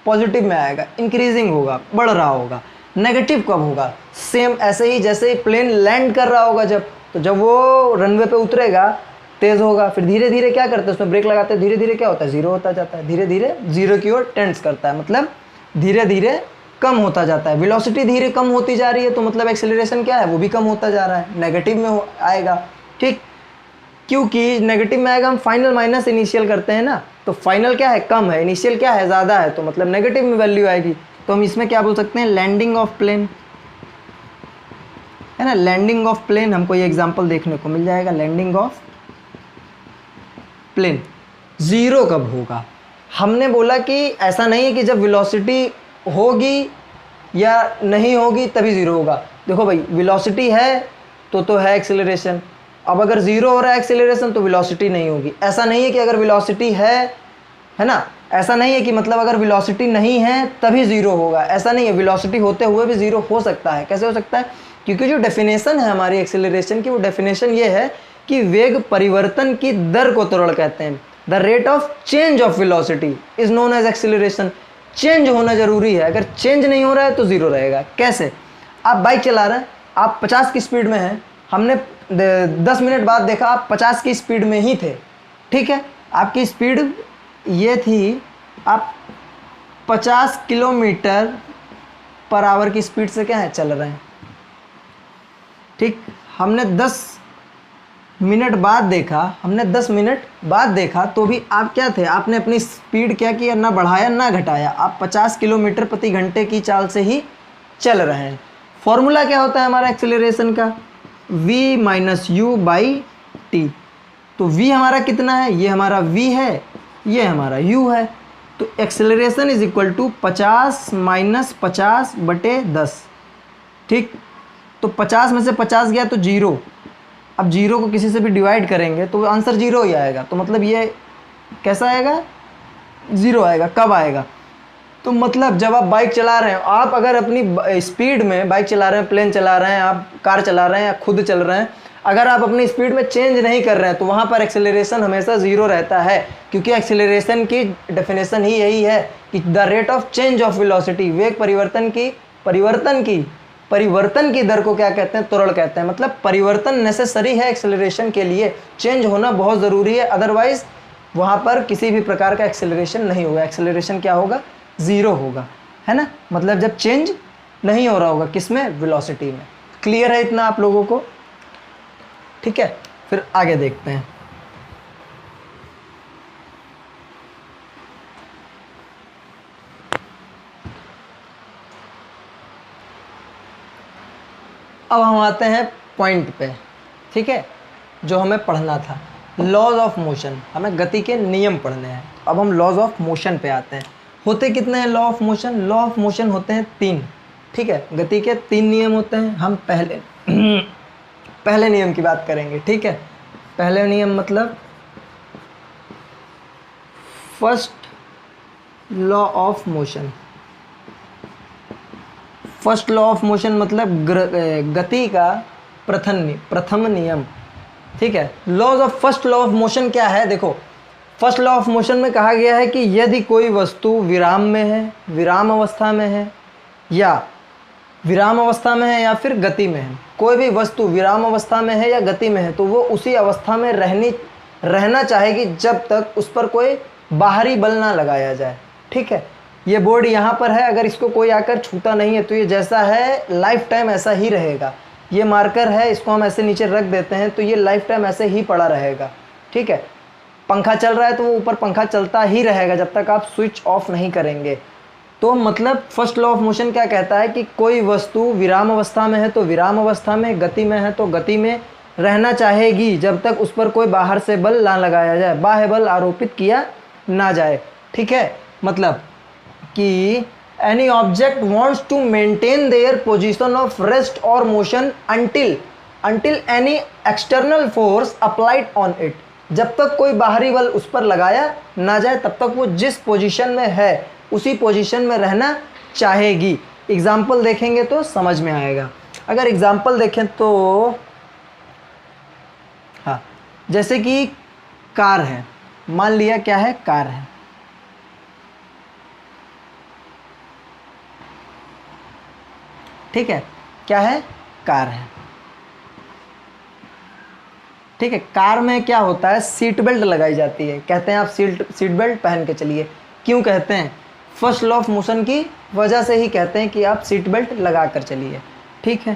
पॉजिटिव में आएगा, इंक्रीजिंग होगा, बढ़ रहा होगा। नेगेटिव कब होगा, सेम ऐसे ही जैसे ही प्लेन लैंड कर रहा होगा जब वो रनवे पे उतरेगा तेज़ होगा, फिर धीरे धीरे क्या करते हैं, उसमें ब्रेक लगाते हैं, धीरे धीरे क्या होता है, ज़ीरो होता जाता है, धीरे धीरे ज़ीरो की ओर टेंड्स करता है, मतलब धीरे धीरे कम होता जाता है। वेलोसिटी धीरे कम होती जा रही है तो मतलब एक्सेलरेशन क्या है, वो भी कम होता जा रहा है, नेगेटिव में आएगा। ठीक, क्योंकि नेगेटिव में आएगा, हम फाइनल माइनस इनिशियल करते हैं ना, तो फाइनल क्या है, कम है, इनिशियल क्या है, ज़्यादा है, तो मतलब नेगेटिव में वैल्यू आएगी। तो हम इसमें क्या बोल सकते हैं, लैंडिंग ऑफ प्लेन, है ना, लैंडिंग ऑफ प्लेन हमको ये एग्जांपल देखने को मिल जाएगा। लैंडिंग ऑफ प्लेन ज़ीरो कब होगा, हमने बोला कि ऐसा नहीं है कि जब वेलोसिटी होगी या नहीं होगी तभी ज़ीरो होगा। देखो भाई, वेलोसिटी है तो है एक्सेलरेशन, अब अगर ज़ीरो हो रहा है एक्सेलरेशन तो वेलोसिटी नहीं होगी। ऐसा नहीं है कि अगर वेलोसिटी है ना, ऐसा नहीं है कि मतलब अगर वेलोसिटी नहीं है तभी ज़ीरो होगा, ऐसा नहीं है, वेलोसिटी होते हुए भी ज़ीरो हो सकता है। कैसे हो सकता है, क्योंकि जो डेफिनेशन है हमारी एक्सेलरेशन की, वो डेफिनेशन ये है कि वेग परिवर्तन की दर को त्वरण कहते हैं। The rate of change of velocity is known as acceleration. Change होना जरूरी है, अगर चेंज नहीं हो रहा है तो ज़ीरो रहेगा। कैसे, आप बाइक चला रहे हैं, आप 50 की स्पीड में हैं, हमने 10 मिनट बाद देखा आप 50 की स्पीड में ही थे, ठीक है, आपकी स्पीड ये थी, आप 50 किलोमीटर पर आवर की स्पीड से क्या है, चल रहे हैं। ठीक, हमने 10 मिनट बाद देखा तो भी आप क्या थे, आपने अपनी स्पीड क्या किया, ना बढ़ाया ना घटाया, आप 50 किलोमीटर प्रति घंटे की चाल से ही चल रहे हैं। फॉर्मूला क्या होता है हमारा एक्सेलरेशन का, v minus u by T. तो v हमारा कितना है, ये हमारा v है, ये हमारा u है, तो acceleration is equal to 50 minus 50/10। ठीक, तो 50 में से 50 गया तो 0, अब 0 को किसी से भी डिवाइड करेंगे तो आंसर 0 ही आएगा। तो मतलब ये कैसा आएगा, 0 आएगा। कब आएगा, तो मतलब जब आप बाइक चला रहे हैं, आप अगर अपनी स्पीड में बाइक चला रहे हैं, प्लेन चला रहे हैं, आप कार चला रहे हैं या खुद चल रहे हैं, अगर आप अपनी स्पीड में चेंज नहीं कर रहे हैं तो वहाँ पर एक्सेलरेशन हमेशा 0 रहता है, क्योंकि एक्सेलरेशन की डेफिनेशन ही यही है कि the rate of change of velocity, वेग परिवर्तन की दर को क्या कहते हैं, त्वरण कहते हैं। मतलब परिवर्तन नेसेसरी है एक्सेलरेशन के लिए, चेंज होना बहुत ज़रूरी है, अदरवाइज वहाँ पर किसी भी प्रकार का एक्सेलरेशन नहीं होगा। एक्सेलरेशन क्या होगा, 0 होगा, है ना। मतलब जब चेंज नहीं हो रहा होगा, किसमें, वेलोसिटी में। क्लियर है इतना आप लोगों को? ठीक है, फिर आगे देखते हैं। अब हम आते हैं पॉइंट पे, ठीक है, जो हमें पढ़ना था, लॉज ऑफ मोशन। हमें गति के नियम पढ़ने हैं। अब हम लॉज ऑफ मोशन पे आते हैं। होते कितने हैं law of motion? Law of motion होते हैं 3, ठीक है। गति के 3 नियम होते हैं। हम पहले नियम की बात करेंगे, ठीक है। पहले नियम मतलब first law of motion. First law of motion मतलब गति का प्रथम नियम, ठीक है। Laws of first law of motion क्या है? देखो, फर्स्ट लॉ ऑफ मोशन में कहा गया है कि यदि कोई वस्तु विराम में है, विराम अवस्था में है, या विराम अवस्था में है या फिर गति में है, कोई भी वस्तु विराम अवस्था में है या गति में है, तो वो उसी अवस्था में रहना चाहेगी जब तक उस पर कोई बाहरी बल ना लगाया जाए, ठीक है। ये बोर्ड यहाँ पर है, अगर इसको कोई आकर छूता नहीं है तो ये जैसा है लाइफ टाइम ऐसा ही रहेगा। ये मार्कर है, इसको हम ऐसे नीचे रख देते हैं तो ये लाइफ टाइम ऐसे ही पड़ा रहेगा, ठीक है। पंखा चल रहा है तो वो ऊपर पंखा चलता ही रहेगा जब तक आप स्विच ऑफ नहीं करेंगे। तो मतलब फर्स्ट लॉ ऑफ मोशन क्या कहता है कि कोई वस्तु विराम अवस्था में है तो विराम अवस्था में, गति में है तो गति में रहना चाहेगी जब तक उस पर कोई बाहर से बल ना लगाया जाए, बाह्य बल आरोपित किया ना जाए, ठीक है। मतलब कि any object wants to maintain their position of rest or motion until any external force applied on it। जब तक कोई बाहरी बल उस पर लगाया ना जाए तब तक वो जिस पोजीशन में है उसी पोजीशन में रहना चाहेगी। एग्जाम्पल देखेंगे तो समझ में आएगा। अगर एग्जाम्पल देखें तो हाँ, जैसे कि कार है, मान लिया क्या है, कार है, ठीक है। क्या है? कार है, ठीक है। कार में क्या होता है, सीट बेल्ट लगाई जाती है। कहते हैं आप सीट बेल्ट पहन के चलिए। क्यों कहते हैं? फर्स्ट लॉ ऑफ मोशन की वजह से ही कहते हैं कि आप सीट बेल्ट लगा कर चलिए, ठीक है।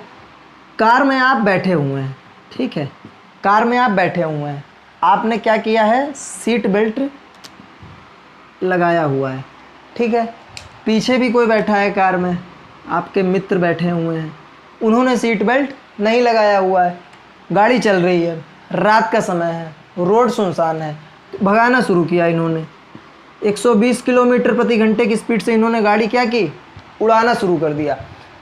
कार में आप बैठे हुए हैं, ठीक है। कार में आप बैठे हुए हैं, आपने क्या किया है, सीट बेल्ट लगाया हुआ है, ठीक है। पीछे भी कोई बैठा है कार में, आपके मित्र बैठे हुए हैं, उन्होंने सीट बेल्ट नहीं लगाया हुआ है। गाड़ी चल रही है, रात का समय है, रोड सुनसान है, भगाना शुरू किया इन्होंने। 120 किलोमीटर प्रति घंटे की स्पीड से इन्होंने गाड़ी क्या की, उड़ाना शुरू कर दिया।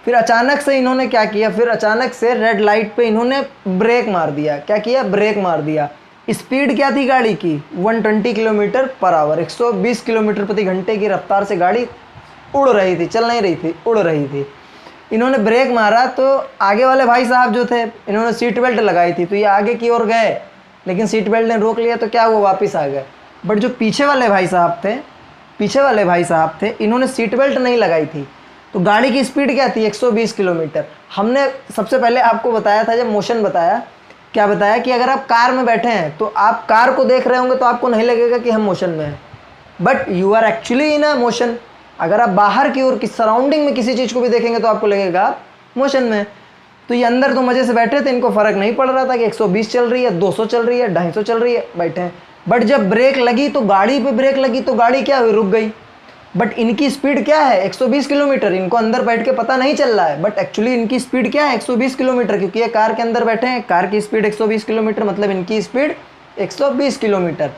फिर अचानक से इन्होंने क्या किया, फिर अचानक से रेड लाइट पे इन्होंने ब्रेक मार दिया। क्या किया? ब्रेक मार दिया। स्पीड क्या थी गाड़ी की? 120 किलोमीटर पर आवर, 120 किलोमीटर प्रति घंटे की रफ्तार से गाड़ी उड़ रही थी, चल नहीं रही थी, उड़ रही थी। इन्होंने ब्रेक मारा तो आगे वाले भाई साहब जो थे, इन्होंने सीट बेल्ट लगाई थी तो ये आगे की ओर गए, लेकिन सीट बेल्ट ने रोक लिया तो क्या हुआ, वापस आ गए। बट जो पीछे वाले भाई साहब थे, इन्होंने सीट बेल्ट नहीं लगाई थी, तो गाड़ी की स्पीड क्या थी, 120 किलोमीटर। हमने सबसे पहले आपको बताया था, जब मोशन बताया, क्या बताया कि अगर आप कार में बैठे हैं तो आप कार को देख रहे होंगे तो आपको नहीं लगेगा कि हम मोशन में हैं, but you are actually in a motion. अगर आप बाहर की ओर की सराउंडिंग में किसी चीज़ को भी देखेंगे तो आपको लगेगा आप मोशन में। तो ये अंदर तो मज़े से बैठे थे, इनको फ़र्क नहीं पड़ रहा था कि 120 चल रही है, 200 चल रही है, 250 चल रही है, बैठे हैं। बट जब ब्रेक लगी तो गाड़ी पे ब्रेक लगी तो गाड़ी क्या हुई, रुक गई। बट इनकी स्पीड क्या है, 120 किलोमीटर। इनको अंदर बैठ के पता नहीं चल रहा है, बट एक्चुअली इनकी स्पीड क्या है, 120 किलोमीटर, क्योंकि ये कार के अंदर बैठे हैं। कार की स्पीड 120 किलोमीटर, मतलब इनकी स्पीड 120 किलोमीटर।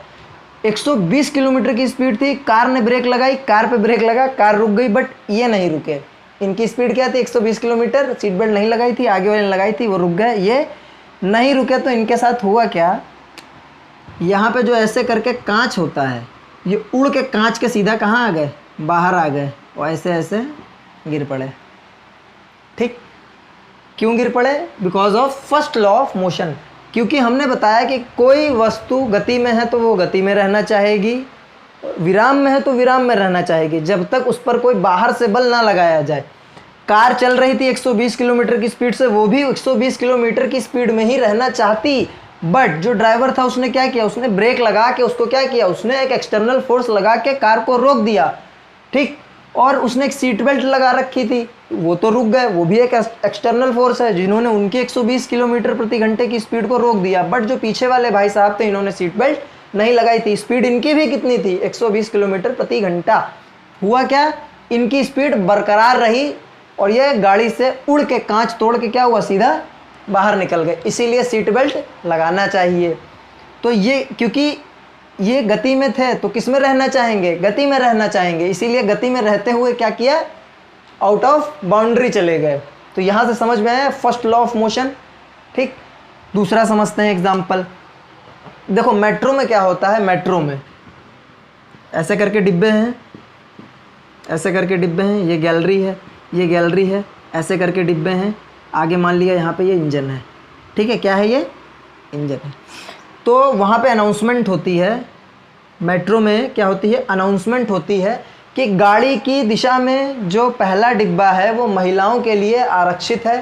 120 किलोमीटर की स्पीड थी, कार ने ब्रेक लगाई, कार पे ब्रेक लगा, कार रुक गई, बट ये नहीं रुके। इनकी स्पीड क्या थी, 120 किलोमीटर। सीट बेल्ट नहीं लगाई थी, आगे वाले ने लगाई थी, वो रुक गए, ये नहीं रुके। तो इनके साथ हुआ क्या, यहाँ पे जो ऐसे करके कांच होता है, ये उड़ के कांच के सीधा कहाँ आ गए, बाहर आ गए, और ऐसे ऐसे गिर पड़े। ठीक, क्यों गिर पड़े, because of first law of motion. क्योंकि हमने बताया कि कोई वस्तु गति में है तो वो गति में रहना चाहेगी, विराम में है तो विराम में रहना चाहेगी, जब तक उस पर कोई बाहर से बल ना लगाया जाए। कार चल रही थी 120 किलोमीटर की स्पीड से, वो भी 120 किलोमीटर की स्पीड में ही रहना चाहती, बट जो ड्राइवर था उसने क्या किया, उसने ब्रेक लगा के उसको क्या किया, उसने एक एक्सटर्नल फोर्स लगा के कार को रोक दिया। ठीक, और उसने एक सीट बेल्ट लगा रखी थी, वो तो रुक गए, वो भी एक एक्सटर्नल फोर्स है जिन्होंने उनकी 120 किलोमीटर प्रति घंटे की स्पीड को रोक दिया। बट जो पीछे वाले भाई साहब थे, इन्होंने सीट बेल्ट नहीं लगाई थी, स्पीड इनकी भी कितनी थी 120 किलोमीटर प्रति घंटा। हुआ क्या, इनकी स्पीड बरकरार रही और ये गाड़ी से उड़ के कांच तोड़ के क्या हुआ, सीधा बाहर निकल गए। इसीलिए सीट बेल्ट लगाना चाहिए। तो ये क्योंकि ये गति में थे तो किस में रहना चाहेंगे, गति में रहना चाहेंगे, इसीलिए गति में रहते हुए क्या किया, आउट ऑफ बाउंड्री चले गए। तो यहाँ से समझ में आया फर्स्ट लॉ ऑफ मोशन। ठीक, दूसरा समझते हैं एग्जाम्पल। देखो मेट्रो में क्या होता है, मेट्रो में ऐसे करके डिब्बे हैं, ऐसे करके डिब्बे हैं, ये गैलरी है, ये गैलरी है, ऐसे करके डिब्बे हैं, आगे मान लिया यहाँ पे ये इंजन है। ठीक है, क्या है ये, इंजन है। तो वहाँ पे अनाउंसमेंट होती है, मेट्रो में क्या होती है, अनाउंसमेंट होती है कि गाड़ी की दिशा में जो पहला डिब्बा है वो महिलाओं के लिए आरक्षित है।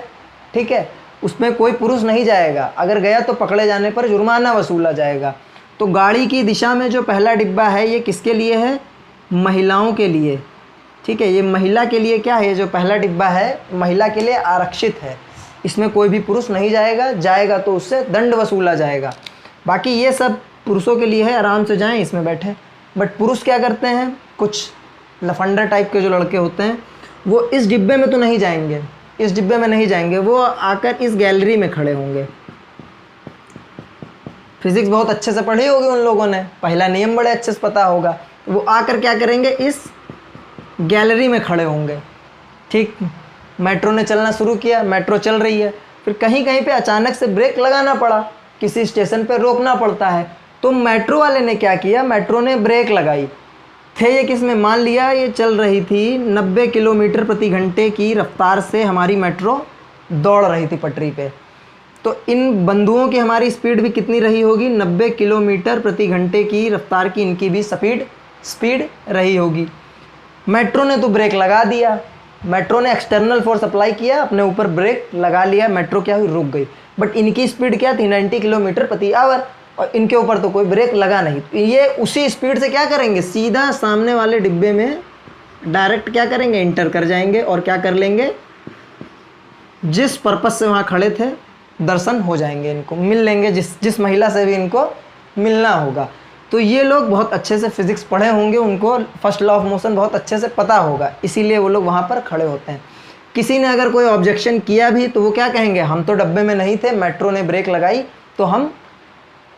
ठीक है, उसमें कोई पुरुष नहीं जाएगा, अगर गया तो पकड़े जाने पर जुर्माना वसूला जाएगा। तो गाड़ी की दिशा में जो पहला डिब्बा है ये किसके लिए है, महिलाओं के लिए। ठीक है, ये महिला के लिए क्या है, ये जो पहला डिब्बा है महिला के लिए आरक्षित है, इसमें कोई भी पुरुष नहीं जाएगा, जाएगा तो उससे दंड वसूला जाएगा। बाकी ये सब पुरुषों के लिए है, आराम से जाएं इसमें बैठे। बट पुरुष क्या करते हैं, कुछ लफंडर टाइप के जो लड़के होते हैं वो इस डिब्बे में तो नहीं जाएंगे, इस डिब्बे में नहीं जाएंगे, वो आकर इस गैलरी में खड़े होंगे। फिजिक्स बहुत अच्छे से पढ़ी होगी उन लोगों ने, पहला नियम बड़े अच्छे से पता होगा। वो आकर क्या करेंगे, इस गैलरी में खड़े होंगे। ठीक, मेट्रो ने चलना शुरू किया, मेट्रो चल रही है, फिर कहीं कहीं पे अचानक से ब्रेक लगाना पड़ा, किसी स्टेशन पे रोकना पड़ता है। तो मेट्रो वाले ने क्या किया, मेट्रो ने ब्रेक लगाई। थे ये किस में, मान लिया ये चल रही थी 90 किलोमीटर प्रति घंटे की रफ्तार से हमारी मेट्रो दौड़ रही थी पटरी पे। तो इन बंधुओं की हमारी स्पीड भी कितनी रही होगी, 90 किलोमीटर प्रति घंटे की रफ्तार की इनकी भी स्पीड रही होगी। मेट्रो ने तो ब्रेक लगा दिया, मेट्रो ने एक्सटर्नल फोर्स अप्लाई किया, अपने ऊपर ब्रेक लगा लिया, मेट्रो क्या हुई, रुक गई। बट इनकी स्पीड क्या थी, 90 किलोमीटर प्रति आवर, और इनके ऊपर तो कोई ब्रेक लगा नहीं। तो ये उसी स्पीड से क्या करेंगे, सीधा सामने वाले डिब्बे में डायरेक्ट क्या करेंगे, इंटर कर जाएंगे और क्या कर लेंगे, जिस पर्पज से वहाँ खड़े थे दर्शन हो जाएंगे, इनको मिल लेंगे, जिस महिला से भी इनको मिलना होगा। तो ये लोग बहुत अच्छे से फिजिक्स पढ़े होंगे, उनको फर्स्ट लॉ ऑफ मोशन बहुत अच्छे से पता होगा, इसीलिए वो लोग वहाँ पर खड़े होते हैं। किसी ने अगर कोई ऑब्जेक्शन किया भी तो वो क्या कहेंगे, हम तो डब्बे में नहीं थे, मेट्रो ने ब्रेक लगाई तो हम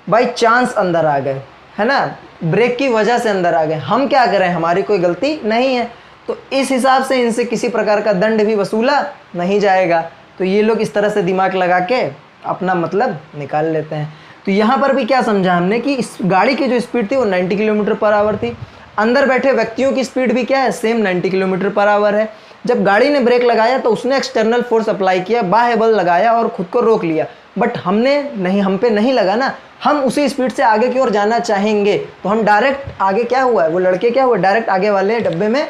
बाई चांस अंदर आ गए, है ना, ब्रेक की वजह से अंदर आ गए, हम क्या करें, हमारी कोई गलती नहीं है। तो इस हिसाब से इनसे किसी प्रकार का दंड भी वसूला नहीं जाएगा। तो ये लोग इस तरह से दिमाग लगा के अपना मतलब निकाल लेते हैं। तो यहाँ पर भी क्या समझा हमने कि इस गाड़ी की जो स्पीड थी वो 90 किलोमीटर पर आवर थी, अंदर बैठे व्यक्तियों की स्पीड भी क्या है, सेम 90 किलोमीटर पर आवर है। जब गाड़ी ने ब्रेक लगाया तो उसने एक्सटर्नल फोर्स अप्लाई किया, बाह्य बल लगाया और खुद को रोक लिया। बट हमने नहीं, हम पे नहीं लगा ना, हम उसी स्पीड से आगे की ओर जाना चाहेंगे तो हम डायरेक्ट आगे क्या हुआ है, वो लड़के क्या हुआ, डायरेक्ट आगे वाले डब्बे में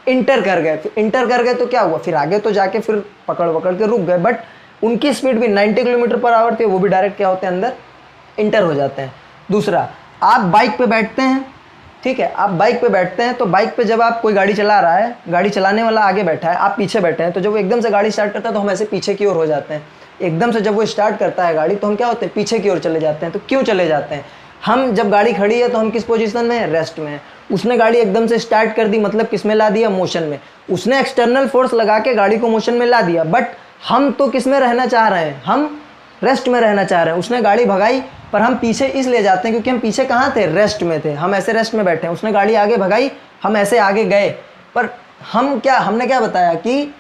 इंटर कर गए। फिर इंटर कर गए तो क्या हुआ, फिर आगे तो जाके फिर पकड़ के रुक गए। बट उनकी स्पीड भी 90 किलोमीटर पर आवर थी, वो भी डायरेक्ट क्या होते हैं, अंदर इंटर हो जाते हैं। दूसरा, आप बाइक पे बैठते हैं, ठीक है, आप बाइक पे बैठते हैं तो बाइक पे जब आप कोई गाड़ी चला रहा है, गाड़ी चलाने वाला आगे बैठा है, आप पीछे बैठे हैं, तो जब वो एकदम से गाड़ी स्टार्ट करता है तो हम ऐसे पीछे की ओर हो जाते हैं। एकदम से जब वो स्टार्ट करता है गाड़ी तो हम क्या होते हैं, पीछे की ओर चले जाते हैं। तो क्यों चले जाते हैं, हम जब गाड़ी खड़ी है तो हम किस पोजीशन में है, रेस्ट में है। उसने गाड़ी एकदम से स्टार्ट कर दी, मतलब किस में ला दिया, मोशन में। उसने एक्सटर्नल फोर्स लगा के गाड़ी को मोशन में ला दिया, बट हम तो किस में रहना चाह रहे हैं, हम रेस्ट में रहना चाह रहे हैं। उसने गाड़ी भगाई पर हम पीछे इसलिए जाते हैं क्योंकि हम पीछे कहाँ थे, रेस्ट में थे, हम ऐसे रेस्ट में बैठे हैं। उसने गाड़ी आगे भगाई, हम ऐसे आगे गए। पर हमने क्या बताया कि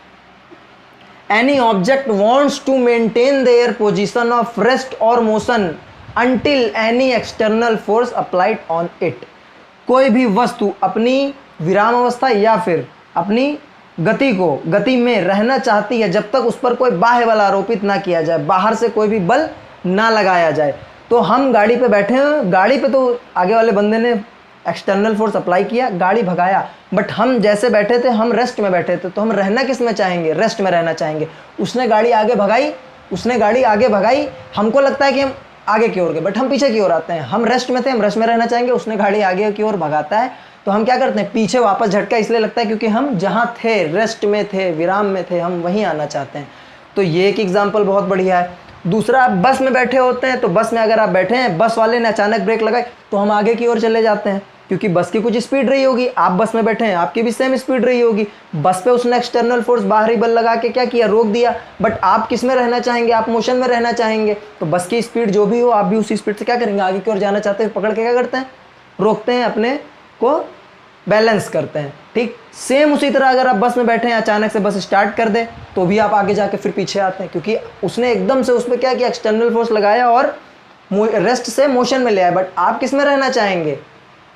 any object wants to maintain their position of rest और motion until any external force applied on it. कोई भी वस्तु अपनी विराम अवस्था या फिर अपनी गति में रहना चाहती है जब तक उस पर कोई बाह्य बल आरोपित ना किया जाए, बाहर से कोई भी बल ना लगाया जाए। तो हम गाड़ी पे बैठे हैं, गाड़ी पे तो आगे वाले बंदे ने एक्सटर्नल फोर्स अप्लाई किया, गाड़ी भगाया, बट हम जैसे बैठे थे हम रेस्ट में बैठे थे। तो हम रहना किस में चाहेंगे, रेस्ट में रहना चाहेंगे। उसने गाड़ी आगे भगाई, हमको लगता है कि हम आगे की ओर गए, बट हम पीछे की ओर आते हैं। हम रेस्ट में थे, हम रेस्ट में रहना चाहेंगे। उसने गाड़ी आगे की ओर भगाता है तो हम क्या करते हैं, पीछे वापस झटका इसलिए लगता है क्योंकि हम जहाँ थे, रेस्ट में थे, विराम में थे, हम वहीं आना चाहते हैं। तो ये एक एग्जाम्पल बहुत बढ़िया है। दूसरा, आप बस में बैठे होते हैं, तो बस में अगर आप बैठे हैं, बस वाले ने अचानक ब्रेक लगाई तो हम आगे की ओर चले जाते हैं क्योंकि बस की कुछ स्पीड रही होगी, आप बस में बैठे हैं, आपकी भी सेम स्पीड रही होगी। बस पे उसने एक्सटर्नल फोर्स, बाहरी बल लगा के क्या किया, रोक दिया। बट आप किस में रहना चाहेंगे, आप मोशन में रहना चाहेंगे। तो बस की स्पीड जो भी हो, आप भी उसी स्पीड से क्या करेंगे, आगे की ओर जाना चाहते हैं, पकड़ के क्या करते हैं, रोकते हैं, अपने को बैलेंस करते हैं। ठीक सेम उसी तरह अगर आप बस में बैठे हैं, अचानक से बस स्टार्ट कर दे तो भी आप आगे जाके फिर पीछे आते हैं क्योंकि उसने एकदम से उस पर क्या किया, एक्सटर्नल फोर्स लगाया और रेस्ट से मोशन में ले आया। बट आप किस में रहना चाहेंगे,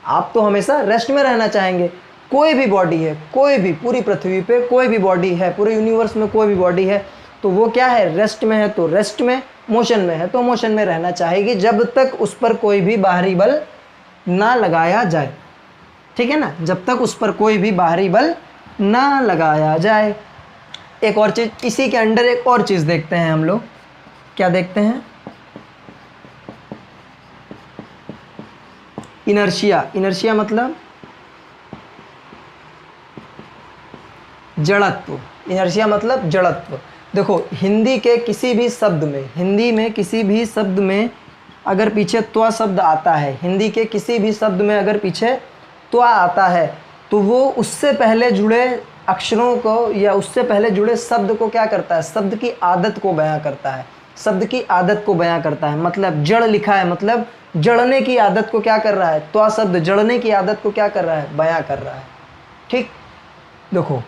आप तो हमेशा रेस्ट में रहना चाहेंगे। कोई भी बॉडी है, कोई भी, पूरी पृथ्वी पे कोई भी बॉडी है, पूरे यूनिवर्स में कोई भी बॉडी है, तो वो क्या है, रेस्ट में है तो रेस्ट में, मोशन में है तो मोशन में रहना चाहेगी जब तक उस पर कोई भी बाहरी बल ना लगाया जाए। ठीक है ना, जब तक उस पर कोई भी बाहरी बल ना लगाया जाए। एक और चीज़, इसी के अंडर एक और चीज़ देखते हैं हम लोग। क्या देखते हैं, इनर्शिया। इनर्शिया मतलब जड़त्व। इनर्शिया मतलब जड़त्व। देखो, हिंदी के किसी भी शब्द में, हिंदी में किसी भी शब्द में अगर पीछे त्व शब्द आता है, हिंदी के किसी भी शब्द में अगर पीछे त्व आता है, तो वो उससे पहले जुड़े अक्षरों को या उससे पहले जुड़े शब्द को क्या करता है, शब्द की आदत को बयां करता है। शब्द की आदत को बयां करता है। मतलब जड़ लिखा है, मतलब जड़ने की आदत को क्या कर रहा है, त्वा शब्द जड़ने की आदत को क्या कर रहा है, बयां कर रहा है। ठीक, देखो,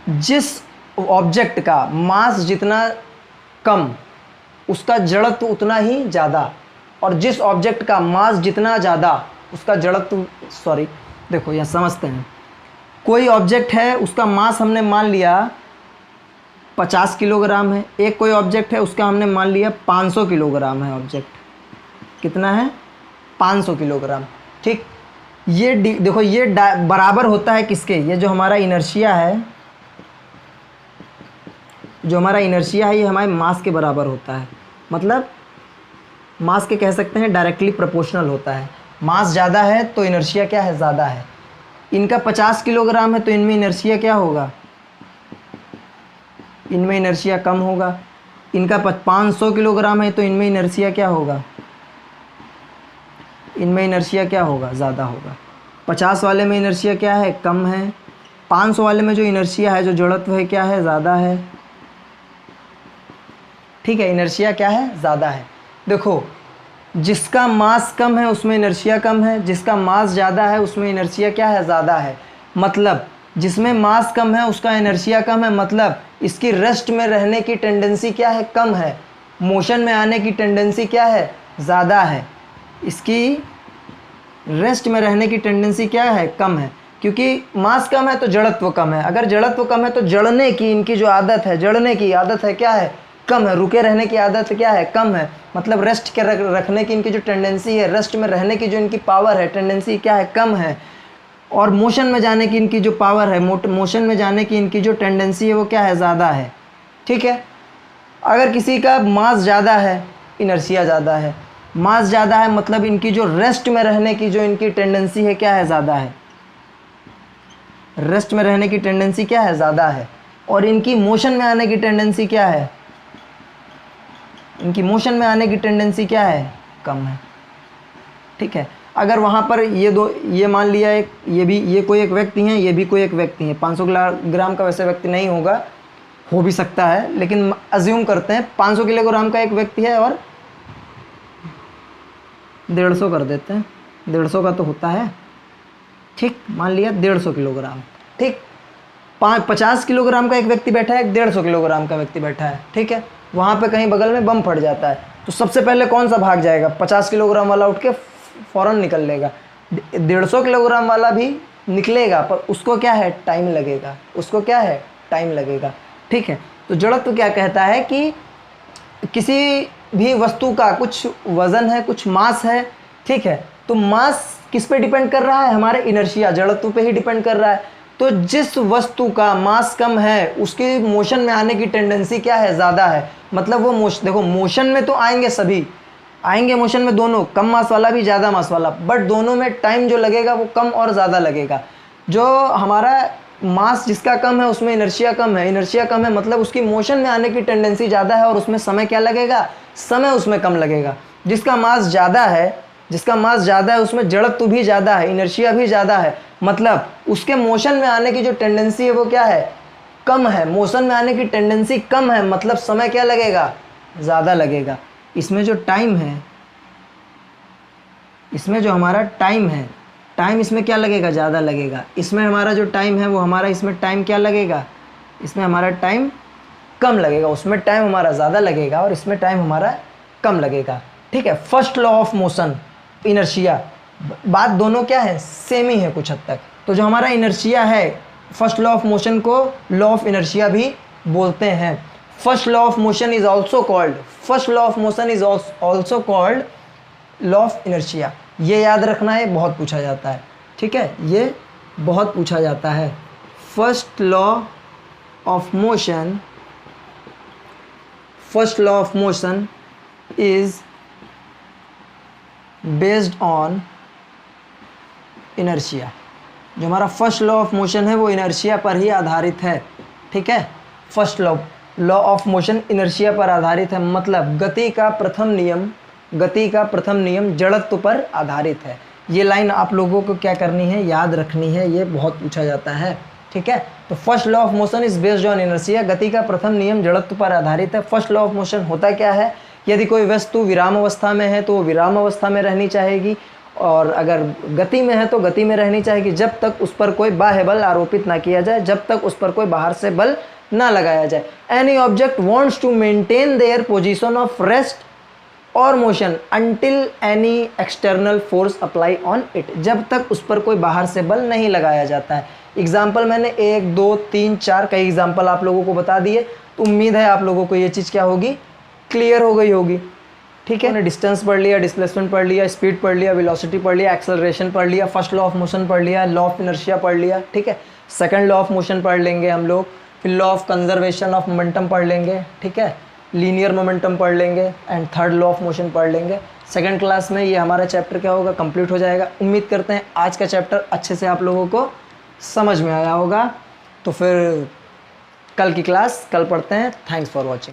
जिस ऑब्जेक्ट का मास जितना कम, उसका जड़त्व उतना ही ज़्यादा, और जिस ऑब्जेक्ट का मास जितना ज़्यादा, उसका जड़त्व, सॉरी देखो यहाँ समझते हैं। कोई ऑब्जेक्ट है, उसका मास हमने मान लिया 50 किलोग्राम है। एक कोई ऑब्जेक्ट है, उसका हमने मान लिया 500 किलोग्राम है। ऑब्जेक्ट कितना है, 500 किलोग्राम। ठीक, ये देखो, ये बराबर होता है किसके, ये जो हमारा इनर्शिया है, जो हमारा इनर्शिया है, ये हमारे मास के बराबर होता है। मतलब मास के कह सकते हैं डायरेक्टली प्रोपोर्शनल होता है। मास ज़्यादा है तो इनर्शिया क्या है, ज़्यादा है। इनका 50 किलोग्राम है तो इनमें इनर्शिया क्या होगा, इनमें इनर्शिया कम होगा। इनका 500 किलोग्राम है तो इनमें इनर्शिया क्या होगा, इनमें इनर्शिया क्या होगा, ज़्यादा होगा। 50 वाले में इनर्शिया क्या है, कम है। 500 वाले में जो इनर्शिया है, जो जड़त्व है, क्या है, ज़्यादा है। ठीक है, इनर्शिया क्या है, ज़्यादा है। देखो, जिसका मास कम है उसमें इनर्शिया कम है, जिसका मास ज़्यादा है उसमें इनर्शिया क्या है, ज़्यादा है। मतलब जिसमें मास कम है उसका इनर्शिया कम है, मतलब इसकी रेस्ट में रहने की टेंडेंसी क्या है, कम है। मोशन में आने की टेंडेंसी क्या है, ज़्यादा है। इसकी रेस्ट में रहने की टेंडेंसी क्या है, कम है। क्योंकि मास कम है तो जड़त्व कम है। अगर जड़त्व कम है तो जड़ने की इनकी जो आदत है, जड़ने की आदत है क्या है, कम है। रुके रहने की आदत क्या है, कम है। मतलब रेस्ट के रखने की इनकी जो टेंडेंसी है, रेस्ट में रहने की जो इनकी पावर है, टेंडेंसी क्या है, कम है। और मोशन में जाने की इनकी जो पावर है, मोशन में जाने की इनकी जो टेंडेंसी है, वो क्या है, ज़्यादा है। ठीक है, अगर किसी का मास ज़्यादा है, इनर्शिया ज़्यादा है। मास ज़्यादा है मतलब इनकी जो रेस्ट में रहने की जो इनकी टेंडेंसी है क्या है, ज़्यादा है। रेस्ट में रहने की टेंडेंसी क्या है, ज़्यादा है। और इनकी मोशन में आने की टेंडेंसी क्या है, इनकी मोशन में आने की टेंडेंसी क्या है, कम है। ठीक है, अगर वहाँ पर ये दो, ये मान लिया एक, ये भी, ये कोई एक व्यक्ति है, ये भी कोई एक व्यक्ति है। 500 ग्राम का वैसे व्यक्ति नहीं होगा, हो भी सकता है, लेकिन अज्यूम करते हैं 500 किलोग्राम का एक व्यक्ति है और 150 कर देते हैं। 150 का तो होता है। ठीक, मान लिया 150 किलोग्राम। ठीक, 50 किलोग्राम का एक व्यक्ति बैठा है, 150 किलोग्राम का व्यक्ति बैठा है। ठीक है, वहाँ पे कहीं बगल में बम फट जाता है तो सबसे पहले कौन सा भाग जाएगा, 50 किलोग्राम वाला उठ के फ़ौरन निकल लेगा। 150 किलोग्राम वाला भी निकलेगा, पर उसको क्या है, टाइम लगेगा। उसको क्या है, टाइम लगेगा। ठीक है, तो जड़त्व क्या कहता है कि किसी भी वस्तु का कुछ वज़न है, कुछ मास है। ठीक है, तो मास किस पे डिपेंड कर रहा है, हमारे इनर्शिया, जड़त्व पे ही डिपेंड कर रहा है। तो जिस वस्तु का मास कम है उसकी मोशन में आने की टेंडेंसी क्या है, ज़्यादा है। मतलब वो देखो, मोशन में तो आएंगे सभी, आएंगे मोशन में दोनों, कम मास वाला भी ज़्यादा मास वाला, बट दोनों में टाइम जो लगेगा वो कम और ज़्यादा लगेगा। जो हमारा मास जिसका कम है उसमें इनर्शिया कम है, इनर्शिया कम है मतलब उसकी मोशन में आने की टेंडेंसी ज़्यादा है और उसमें समय क्या लगेगा, समय उसमें कम लगेगा। जिसका मास ज़्यादा है उसमें जड़त्व भी ज़्यादा है, इनर्शिया भी ज़्यादा है, मतलब उसके मोशन में आने की जो टेंडेंसी है वो क्या है, कम है। मोशन में आने की टेंडेंसी कम है मतलब समय क्या लगेगा, ज़्यादा लगेगा। इसमें जो टाइम है, इसमें जो हमारा टाइम है, टाइम इसमें क्या लगेगा, ज़्यादा लगेगा। इसमें हमारा जो टाइम है वो हमारा इसमें टाइम क्या लगेगा, इसमें हमारा टाइम कम लगेगा, उसमें टाइम हमारा ज़्यादा लगेगा और इसमें टाइम हमारा कम लगेगा। ठीक है, first law of motion, inertia, बात दोनों क्या है, सेम ही है कुछ हद तक। तो जो हमारा इनर्शिया है, फर्स्ट लॉ ऑफ मोशन को लॉ ऑफ इनर्शिया भी बोलते हैं। First law of motion is also called, first law of motion is also called law of inertia. ये याद रखना है, बहुत पूछा जाता है। ठीक है, ये बहुत पूछा जाता है। First law of motion, first law of motion is based on inertia. जो हमारा फर्स्ट लॉ ऑफ मोशन है वो इनर्शिया पर ही आधारित है। ठीक है, first law of motion inertia पर आधारित है, मतलब गति का प्रथम नियम जड़त्व पर आधारित है। ये लाइन आप लोगों को क्या करनी है, याद रखनी है, ये बहुत पूछा जाता है। ठीक है, तो first law of motion is based on inertia, गति का प्रथम नियम जड़त्व पर आधारित है। फर्स्ट लॉ ऑफ मोशन होता क्या है, यदि कोई वस्तु विराम अवस्था में है तो वो विराम अवस्था में रहनी चाहेगी, और अगर गति में है तो गति में रहनी चाहिए जब तक उस पर कोई बाह्य बल आरोपित ना किया जाए, जब तक उस पर कोई बाहर से बल ना लगाया जाए। Any object wants to maintain their position of rest और motion until any external force apply on it, जब तक उस पर कोई बाहर से बल नहीं लगाया जाता है। एग्जाम्पल मैंने 1 2 3 4 कई एग्जाम्पल आप लोगों को बता दिए, तो उम्मीद है आप लोगों को ये चीज़ क्या होगी, क्लियर हो गई होगी। ठीक है, हमने डिस्टेंस पढ़ लिया, डिस्प्लेसमेंट पढ़ लिया, स्पीड पढ़ लिया, वेलोसिटी पढ़ लिया, एक्सेलरेशन पढ़ लिया, फर्स्ट लॉ ऑफ मोशन पढ़ लिया, लॉ ऑफ इनर्शिया पढ़ लिया। ठीक है, सेकंड लॉ ऑफ मोशन पढ़ लेंगे हम लोग, फिर law of conservation of momentum पढ़ लेंगे। ठीक है, लीनियर मोमेंटम पढ़ लेंगे and third law of motion पढ़ लेंगे। सेकंड क्लास में ये हमारा चैप्टर क्या होगा, कंप्लीट हो जाएगा। उम्मीद करते हैं आज का चैप्टर अच्छे से आप लोगों को समझ में आया होगा। तो फिर कल की क्लास कल पढ़ते हैं। Thanks for watching.